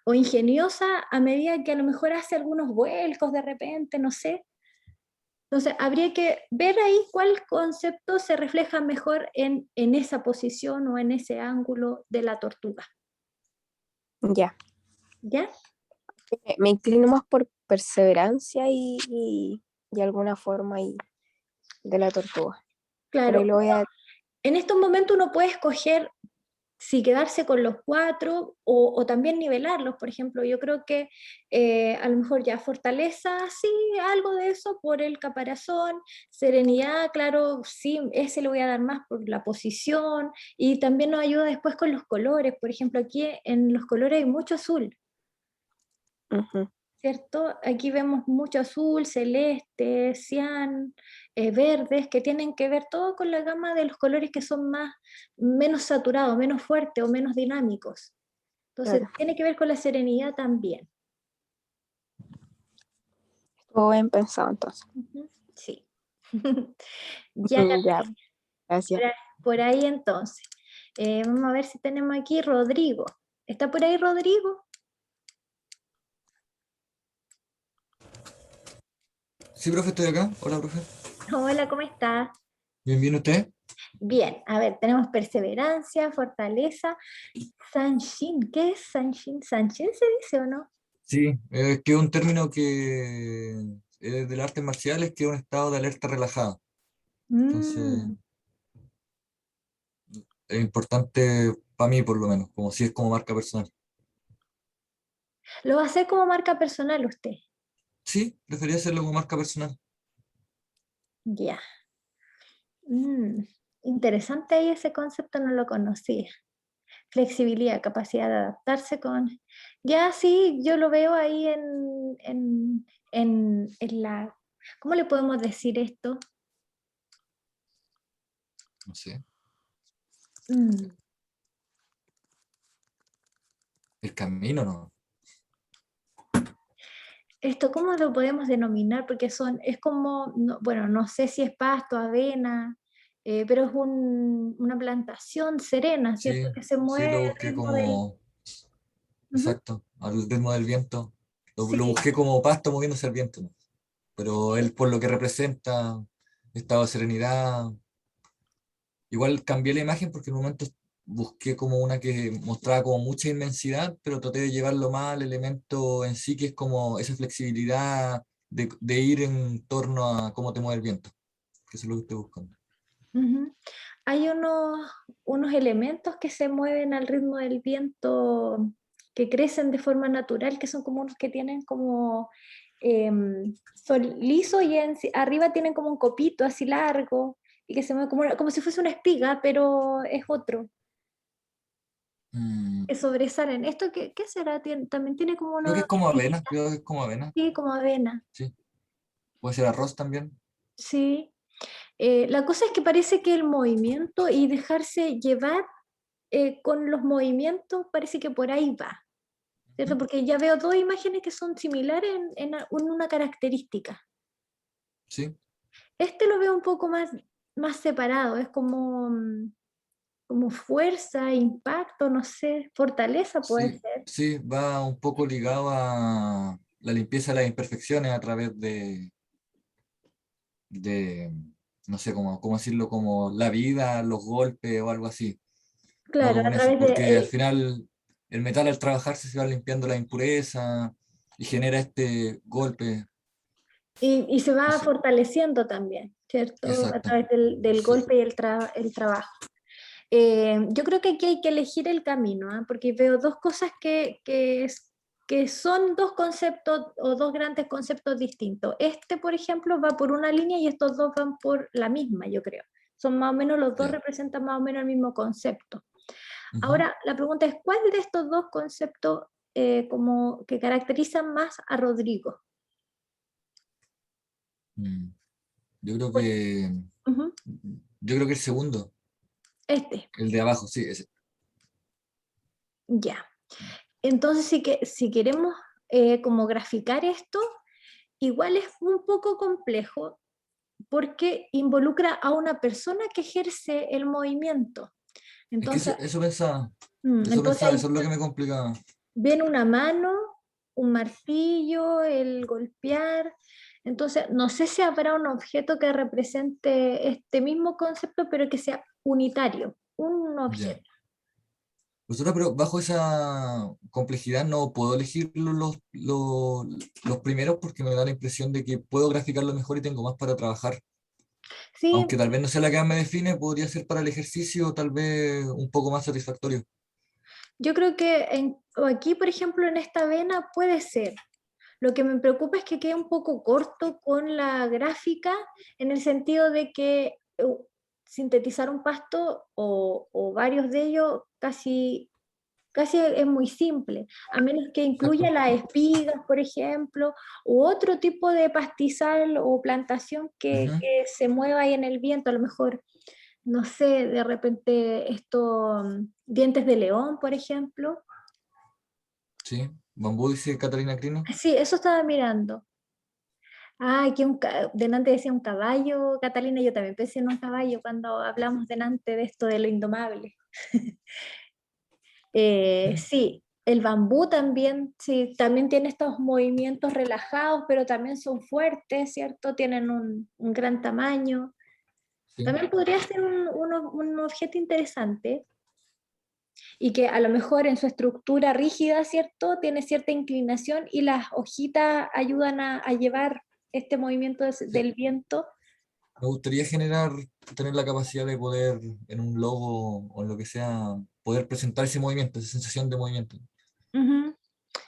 O ingeniosa a medida que a lo mejor hace algunos vuelcos de repente, no sé. Entonces, habría que ver ahí cuál concepto se refleja mejor en esa posición o en ese ángulo de la tortuga. Ya. ¿Ya? Me inclino más por perseverancia y alguna forma ahí de la tortuga. Pero Claro, ahí lo voy a... en estos momentos uno puede escoger si quedarse con los cuatro o también nivelarlos. Por ejemplo, yo creo que a lo mejor ya fortaleza, sí, algo de eso por el caparazón, serenidad, claro, sí, ese le voy a dar más por la posición y también nos ayuda después con los colores. Por ejemplo, aquí en los colores hay mucho azul. Ujú. ¿Cierto? Aquí vemos mucho azul, celeste, cian, verdes, que tienen que ver todo con la gama de los colores que son menos saturados, menos fuertes o menos dinámicos. Entonces, Claro. tiene que ver con la serenidad también. Estuvo bien pensado entonces. Ujú, sí. Ya, Ya, gracias. por ahí entonces. Vamos a ver si tenemos aquí Rodrigo. ¿Está por ahí Rodrigo? Sí, profe, estoy acá. Hola, profe. Hola, ¿cómo estás? Bien, bien, ¿usted? Bien, a ver, tenemos perseverancia, fortaleza, Sanshin. ¿Qué es Sanshin? ¿Sanshin se dice o no? Sí, que es un término que es del arte marcial, que es un estado de alerta relajada. Entonces, Mm, es importante para mí, por lo menos, como si es como marca personal. ¿Lo va a hacer como marca personal usted? Sí, prefería hacerlo como marca personal. Ya. Mm, interesante ahí ese concepto, no lo conocía. Flexibilidad, capacidad de adaptarse con... Ya sí, yo lo veo ahí en la... ¿Cómo le podemos decir esto? No sé. Mm, El camino, ¿no? Esto, ¿cómo lo podemos denominar? Porque es como, bueno, no sé si es pasto, avena, pero es una plantación serena, Sí, ¿cierto? Que se sí, mueve lo al busqué ritmo del... como, Ujú, exacto, al ritmo del viento. Lo sí, busqué como pasto moviéndose al viento, ¿no? Pero él, por lo que representa, estado de serenidad. Igual cambié la imagen porque en un momento busqué como una que mostraba como mucha inmensidad, pero traté de llevarlo más al elemento en sí, que es como esa flexibilidad de ir en torno a cómo te mueve el viento, que eso es lo que estoy buscando. ujú. Hay unos elementos que se mueven al ritmo del viento, que crecen de forma natural, que son como unos que tienen como... son lisos y arriba tienen como un copito así largo y que se mueve como si fuese una espiga, pero es otro. Mm, Que sobresalen. ¿Esto qué será? También tiene como creo que una... es como avena, creo que es como avena, Sí, como avena. sí. Puede ser arroz también. Sí. La cosa es que parece que el movimiento y dejarse llevar con los movimientos parece que por ahí va, ¿cierto? Porque ya veo dos imágenes que son similares en una característica. Sí, Este lo veo un poco más separado, es como fuerza, impacto, no sé, fortaleza puede sí, ser. sí, va un poco ligado a la limpieza de las imperfecciones a través de no sé cómo decirlo, como la vida, los golpes o algo así. Va Claro, como a en eso, través de... porque al final el metal al trabajarse se va limpiando la impureza y genera este golpe, y se va eso, fortaleciendo también. ¿cierto? A Exacto. través del Sí. golpe y el trabajo. Yo creo que aquí hay que elegir el camino, ¿ah? Porque veo dos cosas que son dos conceptos o dos grandes conceptos distintos. Este, por ejemplo, va por una línea y estos dos van por la misma, yo creo. Son más o menos, los dos Ya. representan más o menos el mismo concepto. Ujú. Ahora, la pregunta es, ¿cuál de estos dos conceptos como que caracterizan más a Rodrigo? Mm. Yo creo Pues, que, ujú, yo creo que el segundo, este, el de abajo, sí, ese. ya. Entonces, si queremos como graficar esto, igual es un poco complejo porque involucra a una persona que ejerce el movimiento. Es que Entonces, eso entonces es lo que me complicaba. viene una mano, un martillo, el golpear. Entonces, no sé si habrá un objeto que represente este mismo concepto, pero que sea unitario, un Ya. objeto. Profesora, pero bajo esa complejidad no puedo elegir los primeros porque me da la impresión de que puedo graficarlo mejor y tengo más para trabajar. Sí, Aunque tal vez no sea la que más me define, podría ser para el ejercicio tal vez un poco más satisfactorio. yo creo que aquí, por ejemplo, en esta vena puede ser. Lo que me preocupa es que quede un poco corto con la gráfica, en el sentido de que sintetizar un pasto o varios de ellos casi es muy simple, a menos que incluya Exacto. las espigas, por ejemplo, u otro tipo de pastizal o plantación Ujú. que se mueva ahí en el viento, a lo mejor, no sé, de repente estos dientes de león, por ejemplo. Sí. Bambú, dice Catalina Crino. Sí, eso estaba mirando. Ah, aquí delante decía un caballo, Catalina, yo también pensé en un caballo cuando hablamos delante de esto de lo indomable. Sí. Sí, el bambú también, sí, también tiene estos movimientos relajados, pero también son fuertes, ¿cierto? Tienen un gran tamaño. Sí. También podría ser un objeto interesante y que a lo mejor en su estructura rígida, ¿cierto? Tiene cierta inclinación y las hojitas ayudan a llevar este movimiento Sí. del viento. Me gustaría tener la capacidad de poder, en un logo o en lo que sea, poder presentar ese movimiento, esa sensación de movimiento. Ujú.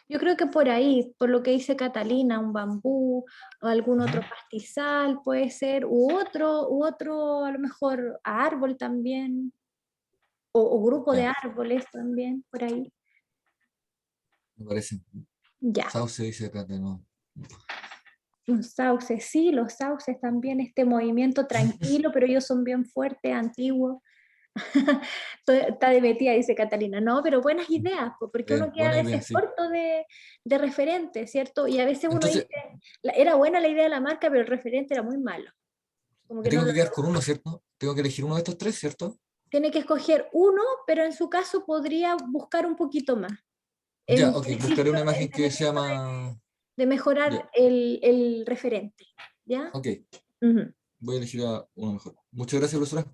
Yo creo que por ahí, por lo que dice Catalina, un bambú o algún otro Ujú. pastizal puede ser, u otro a lo mejor árbol también, o grupo de Ya, árboles también, por ahí. me parece. Ya, Sauce dice acá de nuevo. un sauce, sí, los sauces también, este movimiento tranquilo, pero ellos son bien fuertes, antiguos. Está de metida, dice Catalina. No, pero buenas ideas, porque uno Bien, queda a buena idea, veces sí. corto de referente, ¿cierto? Y a veces uno dice, Entonces, era buena la idea de la marca, pero el referente era muy malo. Como me que no tengo lo que quedar con uno, ¿cierto? Tengo que elegir uno de estos tres, ¿cierto? tiene que escoger uno, pero en su caso podría buscar un poquito más. Ya, En ok, buscaré una en imagen que sea beneficio más... de Ya, mejorar el referente. ¿Ya? ok, Ujú. voy a elegir a uno mejor. Muchas gracias, profesora.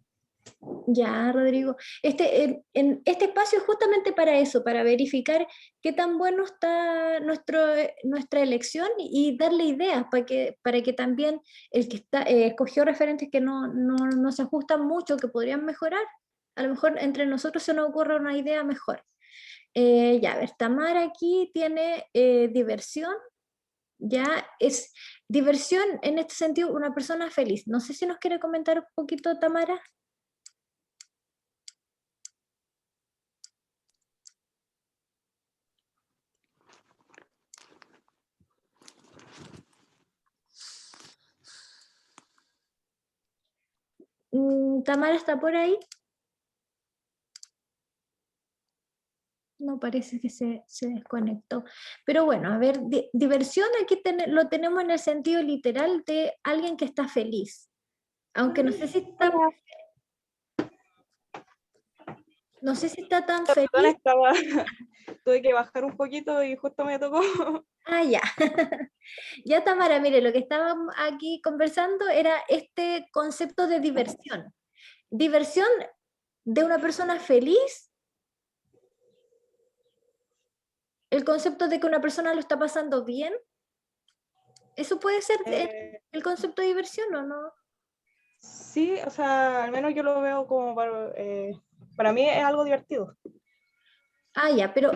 Ya, Rodrigo. Este espacio es justamente para eso, para verificar qué tan bueno está nuestra elección y darle ideas para que también el que escogió referentes que no se ajustan mucho, que podrían mejorar, a lo mejor entre nosotros se nos ocurre una idea mejor. Ya, a ver, Tamara aquí tiene diversión, ya es diversión en este sentido, una persona feliz. No sé si nos quiere comentar un poquito, Tamara. Tamara está por ahí. No parece que se desconectó. Pero bueno, a ver, diversión aquí lo tenemos en el sentido literal de alguien que está feliz. Aunque Hola, no sé si está tan perdona, feliz. tuve que bajar un poquito y justo me tocó. Ah, ya. Ya, Tamara, mire, lo que estábamos aquí conversando era este concepto de diversión. Diversión de una persona feliz, el concepto de que una persona lo está pasando bien, ¿eso puede ser Eh, el concepto de diversión o no? Sí, o sea, al menos yo lo veo como para mí es algo divertido. Ah, ya, pero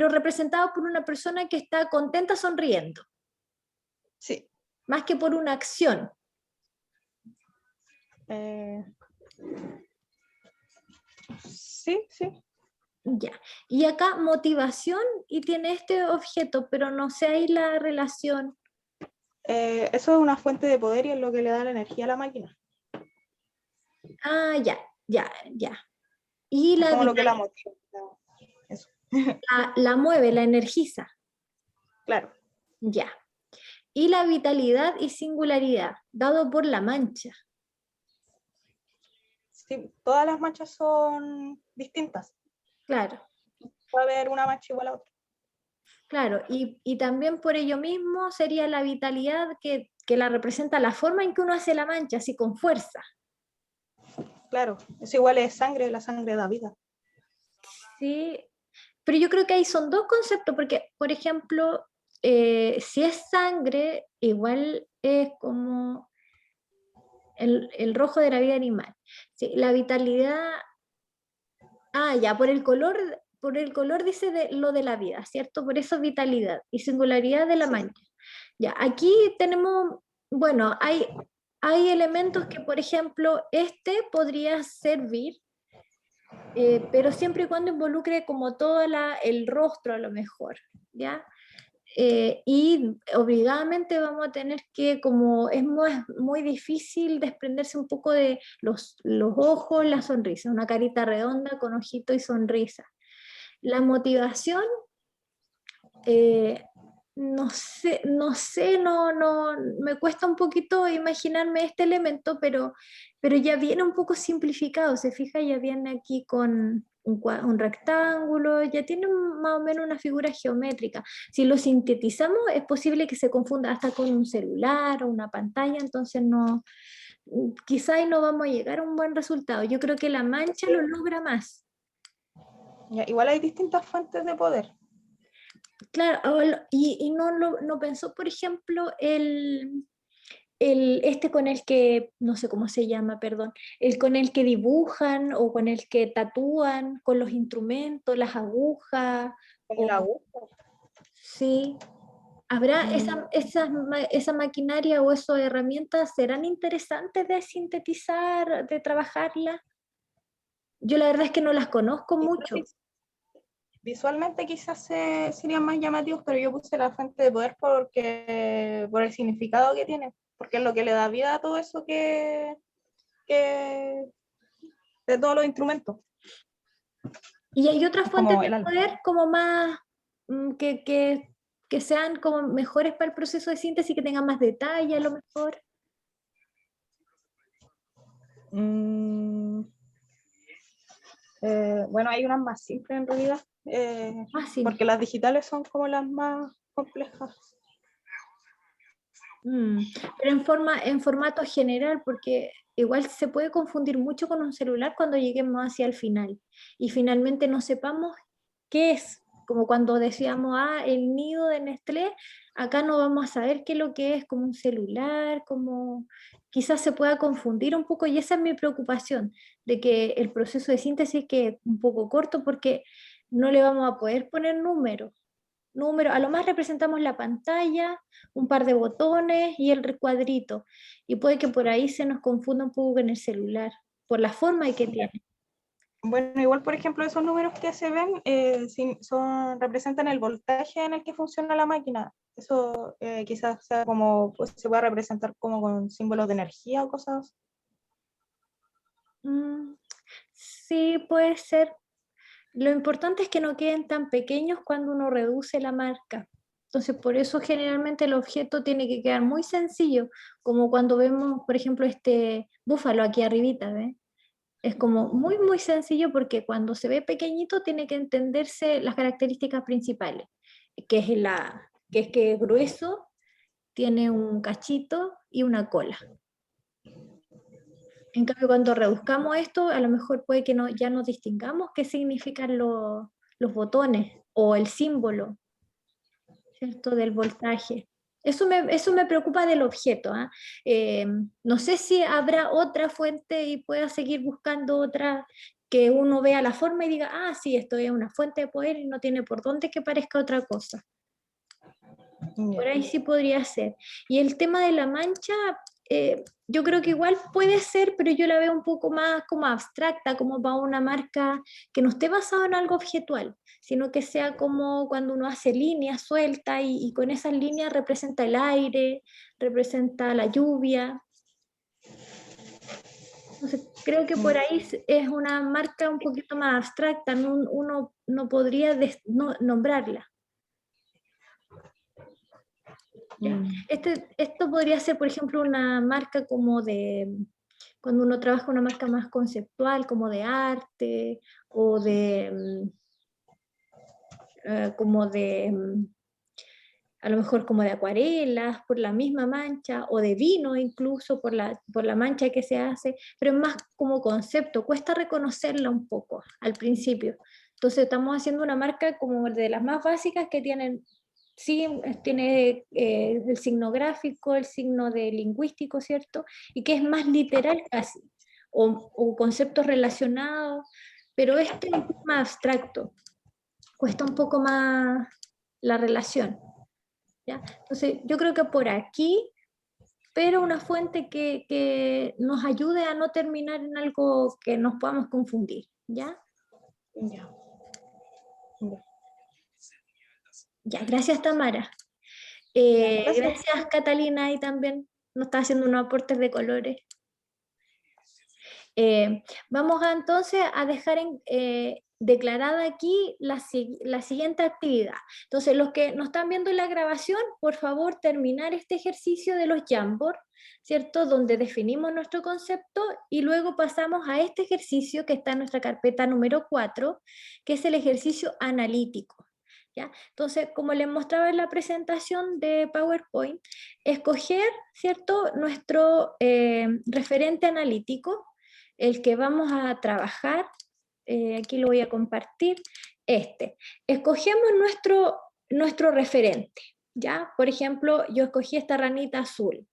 representado por una persona que está contenta sonriendo, Sí. más que por una acción. Eh, sí, sí. Ya. Y acá motivación y tiene este objeto, pero no sé ahí la relación. Eso es una fuente de poder y es lo que le da la energía a la máquina. Ah, ya, ya, ya. Y Es la, como lo que la motiva. Eso, la mueve, la energiza. claro. Ya. Y la vitalidad y singularidad, dado por la mancha. Sí, todas las manchas son distintas. Claro, Puede haber una mancha igual a otra. claro. Y también por ello mismo sería la vitalidad que la representa la forma en que uno hace la mancha, así con fuerza. Claro, eso igual es sangre, la sangre da vida. Sí, pero yo creo que ahí son dos conceptos, porque, por ejemplo, si es sangre, igual es como el rojo de la vida animal. Sí, la vitalidad, ya, por el color dice lo de la vida, ¿cierto? Por eso vitalidad y singularidad de la Sí. mancha. Ya, aquí tenemos, bueno, hay elementos que, por ejemplo, este podría servir, pero siempre y cuando involucre como todo el rostro a lo mejor, ¿ya? Y obligadamente vamos a tener que, como es muy difícil desprenderse un poco de los ojos, la sonrisa, una carita redonda con ojito y sonrisa. La motivación, no, me cuesta un poquito imaginarme este elemento, pero ya viene un poco simplificado, se fija, ya viene aquí con un rectángulo, ya tiene más o menos una figura geométrica. Si lo sintetizamos, es posible que se confunda hasta con un celular o una pantalla, entonces no, quizá ahí no vamos a llegar a un buen resultado. Yo creo que la mancha lo logra más. Ya, igual hay distintas fuentes de poder. Claro, y no pensó, por ejemplo, este con el que, no sé cómo se llama, perdón, el con el que dibujan o con el que tatúan, con los instrumentos, las agujas, Como o la aguja. sí, ¿habrá Mm, esa maquinaria o esas herramientas serán interesantes de sintetizar, de trabajarlas? Yo la verdad es que no las conozco mucho. Visualmente quizás serían más llamativos, pero yo puse la fuente de poder por el significado que tiene, porque es lo que le da vida a todo eso que de todos los instrumentos, Y hay otras fuentes como de el alma. poder como más, que sean como mejores para el proceso de síntesis, que tengan más detalle a lo mejor. Mm, bueno, hay unas más simples en realidad, Fácil. porque las digitales son como las más complejas. Pero en formato general, porque igual se puede confundir mucho con un celular cuando lleguemos hacia el final y finalmente no sepamos qué es, como cuando decíamos, el nido de Nestlé, acá no vamos a saber qué es lo que es como un celular, como quizás se pueda confundir un poco y esa es mi preocupación, de que el proceso de síntesis quede un poco corto porque no le vamos a poder poner número, a lo más representamos la pantalla, un par de botones y el recuadrito. Y puede que por ahí se nos confunda un poco con el celular, por la forma que tiene. Bueno, igual por ejemplo esos números que se ven representan el voltaje en el que funciona la máquina. Eso quizás sea como, pues, se pueda representar como con símbolos de energía o cosas. Mm, sí, puede ser. Lo importante es que no queden tan pequeños cuando uno reduce la marca. Entonces, por eso generalmente el objeto tiene que quedar muy sencillo, como cuando vemos, por ejemplo, este búfalo aquí arribita, ¿ves? Es como muy sencillo porque cuando se ve pequeñito tiene que entenderse las características principales, que es que es grueso, tiene un cachito y una cola. En cambio, cuando reduzcamos esto, a lo mejor puede que ya no distingamos qué significan los botones o el símbolo, ¿cierto? Del voltaje. Eso me preocupa del objeto. ¿Ah? No sé si habrá otra fuente y pueda seguir buscando otra que uno vea la forma y diga, ah, sí, esto es una fuente de poder y no tiene por dónde que parezca otra cosa. Por ahí sí podría ser. Y el tema de la mancha, yo creo que igual puede ser, pero yo la veo un poco más como abstracta, como para una marca que no esté basada en algo objetual, sino que sea como cuando uno hace líneas sueltas y con esas líneas representa el aire, representa la lluvia. Entonces, creo que por ahí es una marca un poquito más abstracta, uno no podría nombrarla. ¿Ya? Esto podría ser, por ejemplo, una marca como de, cuando uno trabaja una marca más conceptual, como de arte, o de, como de, a lo mejor como de acuarelas, por la misma mancha, o de vino incluso, por la mancha que se hace, pero es más como concepto, cuesta reconocerla un poco al principio. Entonces estamos haciendo una marca como de las más básicas que tienen. Sí, tiene el signo gráfico, el signo de lingüístico, ¿cierto? Y que es más literal casi, o conceptos relacionados, pero este es un poco más abstracto, cuesta un poco más la relación, ¿ya? Entonces, yo creo que por aquí, pero una fuente que nos ayude a no terminar en algo que nos podamos confundir, ¿ya? Ya. Ya, gracias Tamara. Gracias. Gracias Catalina, y también nos está haciendo unos aportes de colores. Vamos entonces a dejar declarada aquí la siguiente actividad. Entonces, los que nos están viendo en la grabación, por favor, terminar este ejercicio de los Jamboard, ¿cierto? Donde definimos nuestro concepto y luego pasamos a este ejercicio que está en nuestra carpeta número 4, que es el ejercicio analítico. ¿Ya? Entonces, como les mostraba en la presentación de PowerPoint, escoger, ¿cierto?, nuestro referente analítico, el que vamos a trabajar, aquí lo voy a compartir, escogemos nuestro referente, ¿ya? Por ejemplo, yo escogí esta ranita azul.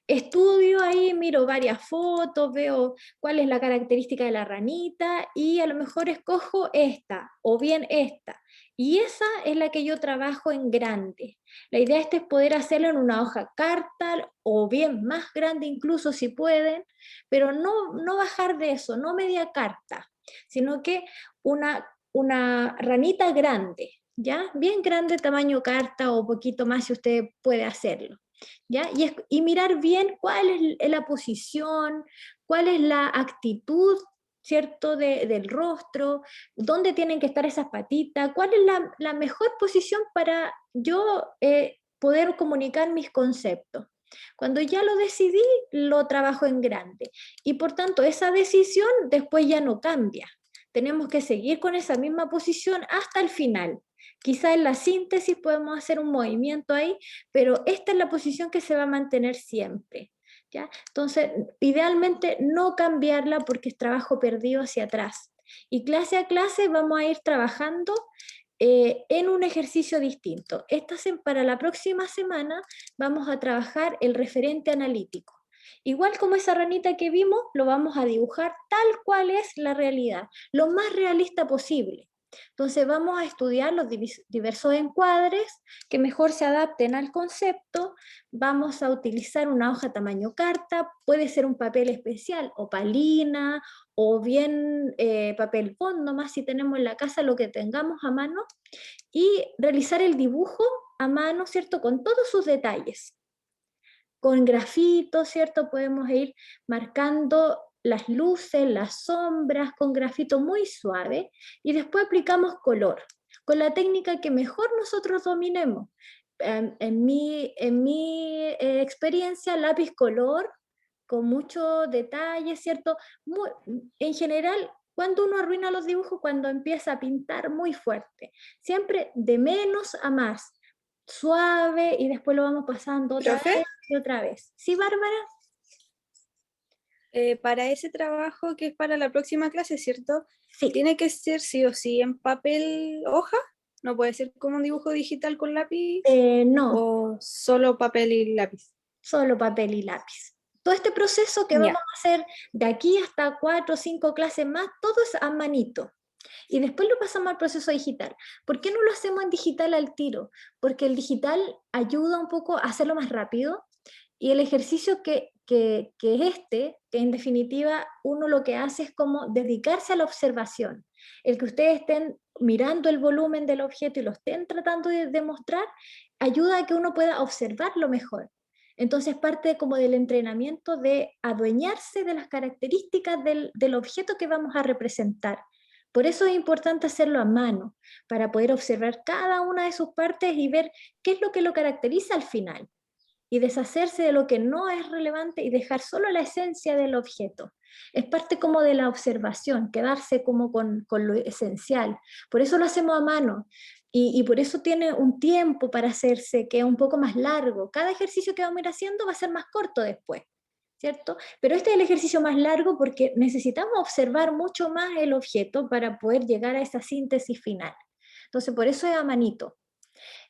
Estudio ahí, miro varias fotos, veo cuál es la característica de la ranita y a lo mejor escojo esta o bien esta. Y esa es la que yo trabajo en grande. La idea es poder hacerlo en una hoja carta o bien más grande incluso si pueden, pero no bajar de eso, no media carta, sino que una ranita grande, ¿ya? Bien grande, tamaño carta o poquito más si usted puede hacerlo, ¿ya? Y mirar bien cuál es la posición, cuál es la actitud, ¿cierto?, del rostro, dónde tienen que estar esas patitas, cuál es la mejor posición para yo poder comunicar mis conceptos. Cuando ya lo decidí, lo trabajo en grande. Y por tanto, esa decisión después ya no cambia. Tenemos que seguir con esa misma posición hasta el final. Quizá en la síntesis podemos hacer un movimiento ahí, pero esta es la posición que se va a mantener siempre, ¿ya? Entonces, idealmente no cambiarla porque es trabajo perdido hacia atrás. Y clase a clase vamos a ir trabajando en un ejercicio distinto. Para la próxima semana vamos a trabajar el referente analítico. Igual como esa ranita que vimos, lo vamos a dibujar tal cual es la realidad, lo más realista posible. Entonces vamos a estudiar los diversos encuadres que mejor se adapten al concepto. Vamos a utilizar una hoja tamaño carta, puede ser un papel especial, opalina, o bien papel bond, nomás si tenemos en la casa lo que tengamos a mano, y realizar el dibujo a mano, ¿cierto?, con todos sus detalles. Con grafitos, ¿cierto?, podemos ir marcando las luces, las sombras, con grafito muy suave, y después aplicamos color, con la técnica que mejor nosotros dominemos. En mi experiencia, lápiz color, con mucho detalle, ¿cierto? En general, cuando uno arruina los dibujos, cuando empieza a pintar muy fuerte, siempre de menos a más, suave, y después lo vamos pasando otra ¿Profe? vez y otra vez. ¿Sí, Bárbara? Para ese trabajo que es para la próxima clase, ¿cierto? Sí. ¿Tiene que ser sí o sí en papel hoja? ¿No puede ser como un dibujo digital con lápiz? No, ¿O solo papel y lápiz? solo papel y lápiz. Todo este proceso que vamos Ya. a hacer de aquí hasta 4 o 5 clases más, todo es a manito. Y después lo pasamos al proceso digital. ¿Por qué no lo hacemos en digital al tiro? Porque el digital ayuda un poco a hacerlo más rápido, y el ejercicio que que en definitiva uno lo que hace es como dedicarse a la observación. El que ustedes estén mirando el volumen del objeto y lo estén tratando de demostrar, ayuda a que uno pueda observarlo mejor. Entonces parte como del entrenamiento de adueñarse de las características del objeto que vamos a representar. Por eso es importante hacerlo a mano, para poder observar cada una de sus partes y ver qué es lo que lo caracteriza al final, y deshacerse de lo que no es relevante y dejar solo la esencia del objeto. Es parte como de la observación, quedarse como con lo esencial. Por eso lo hacemos a mano, y por eso tiene un tiempo para hacerse que es un poco más largo. Cada ejercicio que vamos a ir haciendo va a ser más corto después, ¿cierto? Pero este es el ejercicio más largo porque necesitamos observar mucho más el objeto para poder llegar a esa síntesis final. Entonces, por eso es a manito.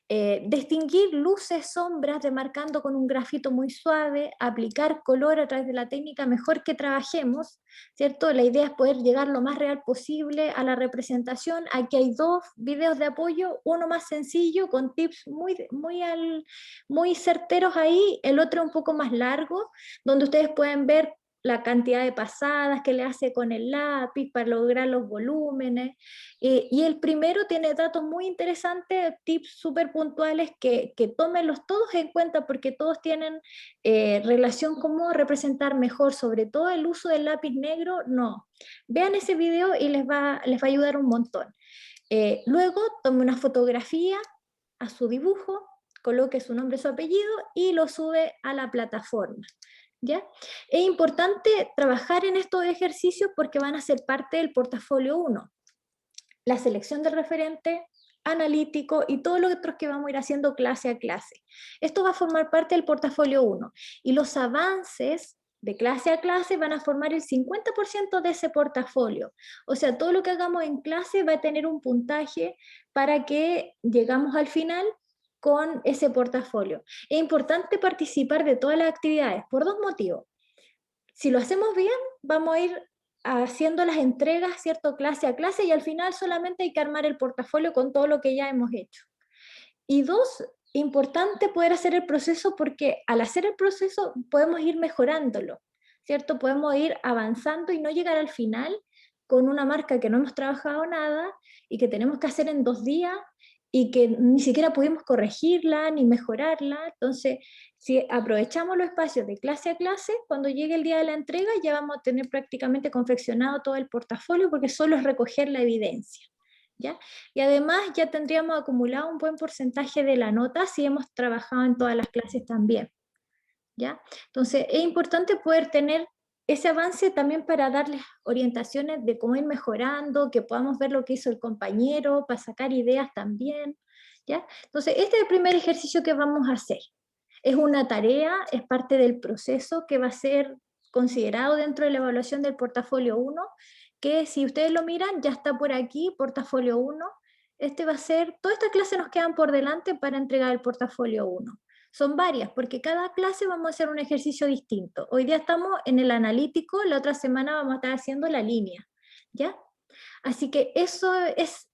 Distinguir luces, sombras, demarcando con un grafito muy suave, aplicar color a través de la técnica mejor que trabajemos, ¿cierto? La idea es poder llegar lo más real posible a la representación. Aquí hay 2 videos de apoyo, uno más sencillo, con tips muy certeros ahí, el otro un poco más largo, donde ustedes pueden ver la cantidad de pasadas que le hace con el lápiz para lograr los volúmenes. Y el primero tiene datos muy interesantes, tips súper puntuales que tómenlos todos en cuenta, porque todos tienen relación con cómo representar mejor, sobre todo el uso del lápiz negro. No, vean ese video y les va a ayudar un montón. Luego tome una fotografía a su dibujo, coloque su nombre, su apellido y lo sube a la plataforma. ¿Ya? Es importante trabajar en estos ejercicios porque van a ser parte del portafolio 1. La selección del referente, analítico y todo lo otro que vamos a ir haciendo clase a clase. Esto va a formar parte del portafolio 1, y los avances de clase a clase van a formar el 50% de ese portafolio. O sea, todo lo que hagamos en clase va a tener un puntaje para que llegamos al final con ese portafolio. Es importante participar de todas las actividades por 2 motivos. Si lo hacemos bien, vamos a ir haciendo las entregas, ¿cierto? Clase a clase, y al final solamente hay que armar el portafolio con todo lo que ya hemos hecho. Y 2, importante poder hacer el proceso, porque al hacer el proceso podemos ir mejorándolo, ¿cierto? Podemos ir avanzando y no llegar al final con una marca que no hemos trabajado nada y que tenemos que hacer en 2 días y que ni siquiera pudimos corregirla ni mejorarla. Entonces, si aprovechamos los espacios de clase a clase, cuando llegue el día de la entrega ya vamos a tener prácticamente confeccionado todo el portafolio, porque solo es recoger la evidencia, ¿ya? Y además ya tendríamos acumulado un buen porcentaje de la nota si hemos trabajado en todas las clases también, ¿ya? Entonces es importante poder tener ese avance también para darles orientaciones de cómo ir mejorando, que podamos ver lo que hizo el compañero, para sacar ideas también, ¿ya? Entonces este es el primer ejercicio que vamos a hacer. Es una tarea, es parte del proceso que va a ser considerado dentro de la evaluación del portafolio 1, que si ustedes lo miran, ya está por aquí, portafolio 1. Este va a ser, toda esta clase nos quedan por delante para entregar el portafolio 1. Son varias, porque cada clase vamos a hacer un ejercicio distinto. Hoy día estamos en el analítico, la otra semana vamos a estar haciendo la línea, ¿ya? Así que ese es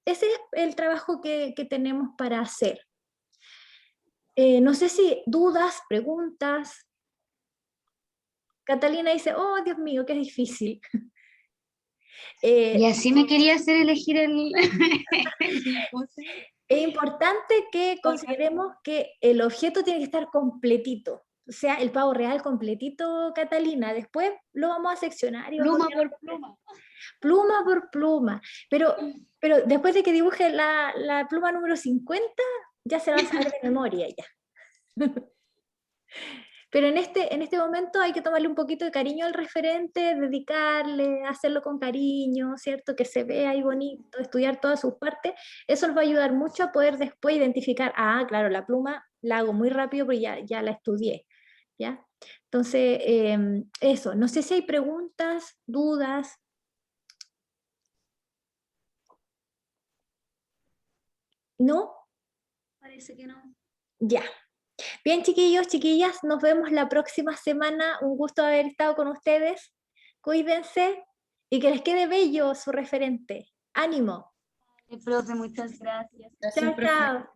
el trabajo que tenemos para hacer. No sé si dudas, preguntas. Catalina dice, oh, Dios mío, qué difícil. Y así me quería hacer elegir el... Es importante que consideremos que el objeto tiene que estar completito, o sea, el pavo real completito, Catalina. Después lo vamos a seccionar y vamos Pluma a por pluma. pluma por pluma, pero después de que dibuje la pluma número 50, ya se va a saber de memoria ya. Pero en este momento hay que tomarle un poquito de cariño al referente, dedicarle, hacerlo con cariño, ¿cierto? Que se vea ahí bonito, estudiar todas sus partes. Eso nos va a ayudar mucho a poder después identificar, ah, claro, la pluma la hago muy rápido porque ya la estudié, ¿ya? Entonces, eso, no sé si hay preguntas, dudas. ¿No? Parece que no. Ya. Bien, chiquillos, chiquillas, nos vemos la próxima semana. Un gusto haber estado con ustedes. Cuídense y que les quede bello su referente. Ánimo. Profe, muchas gracias. Chao, chao.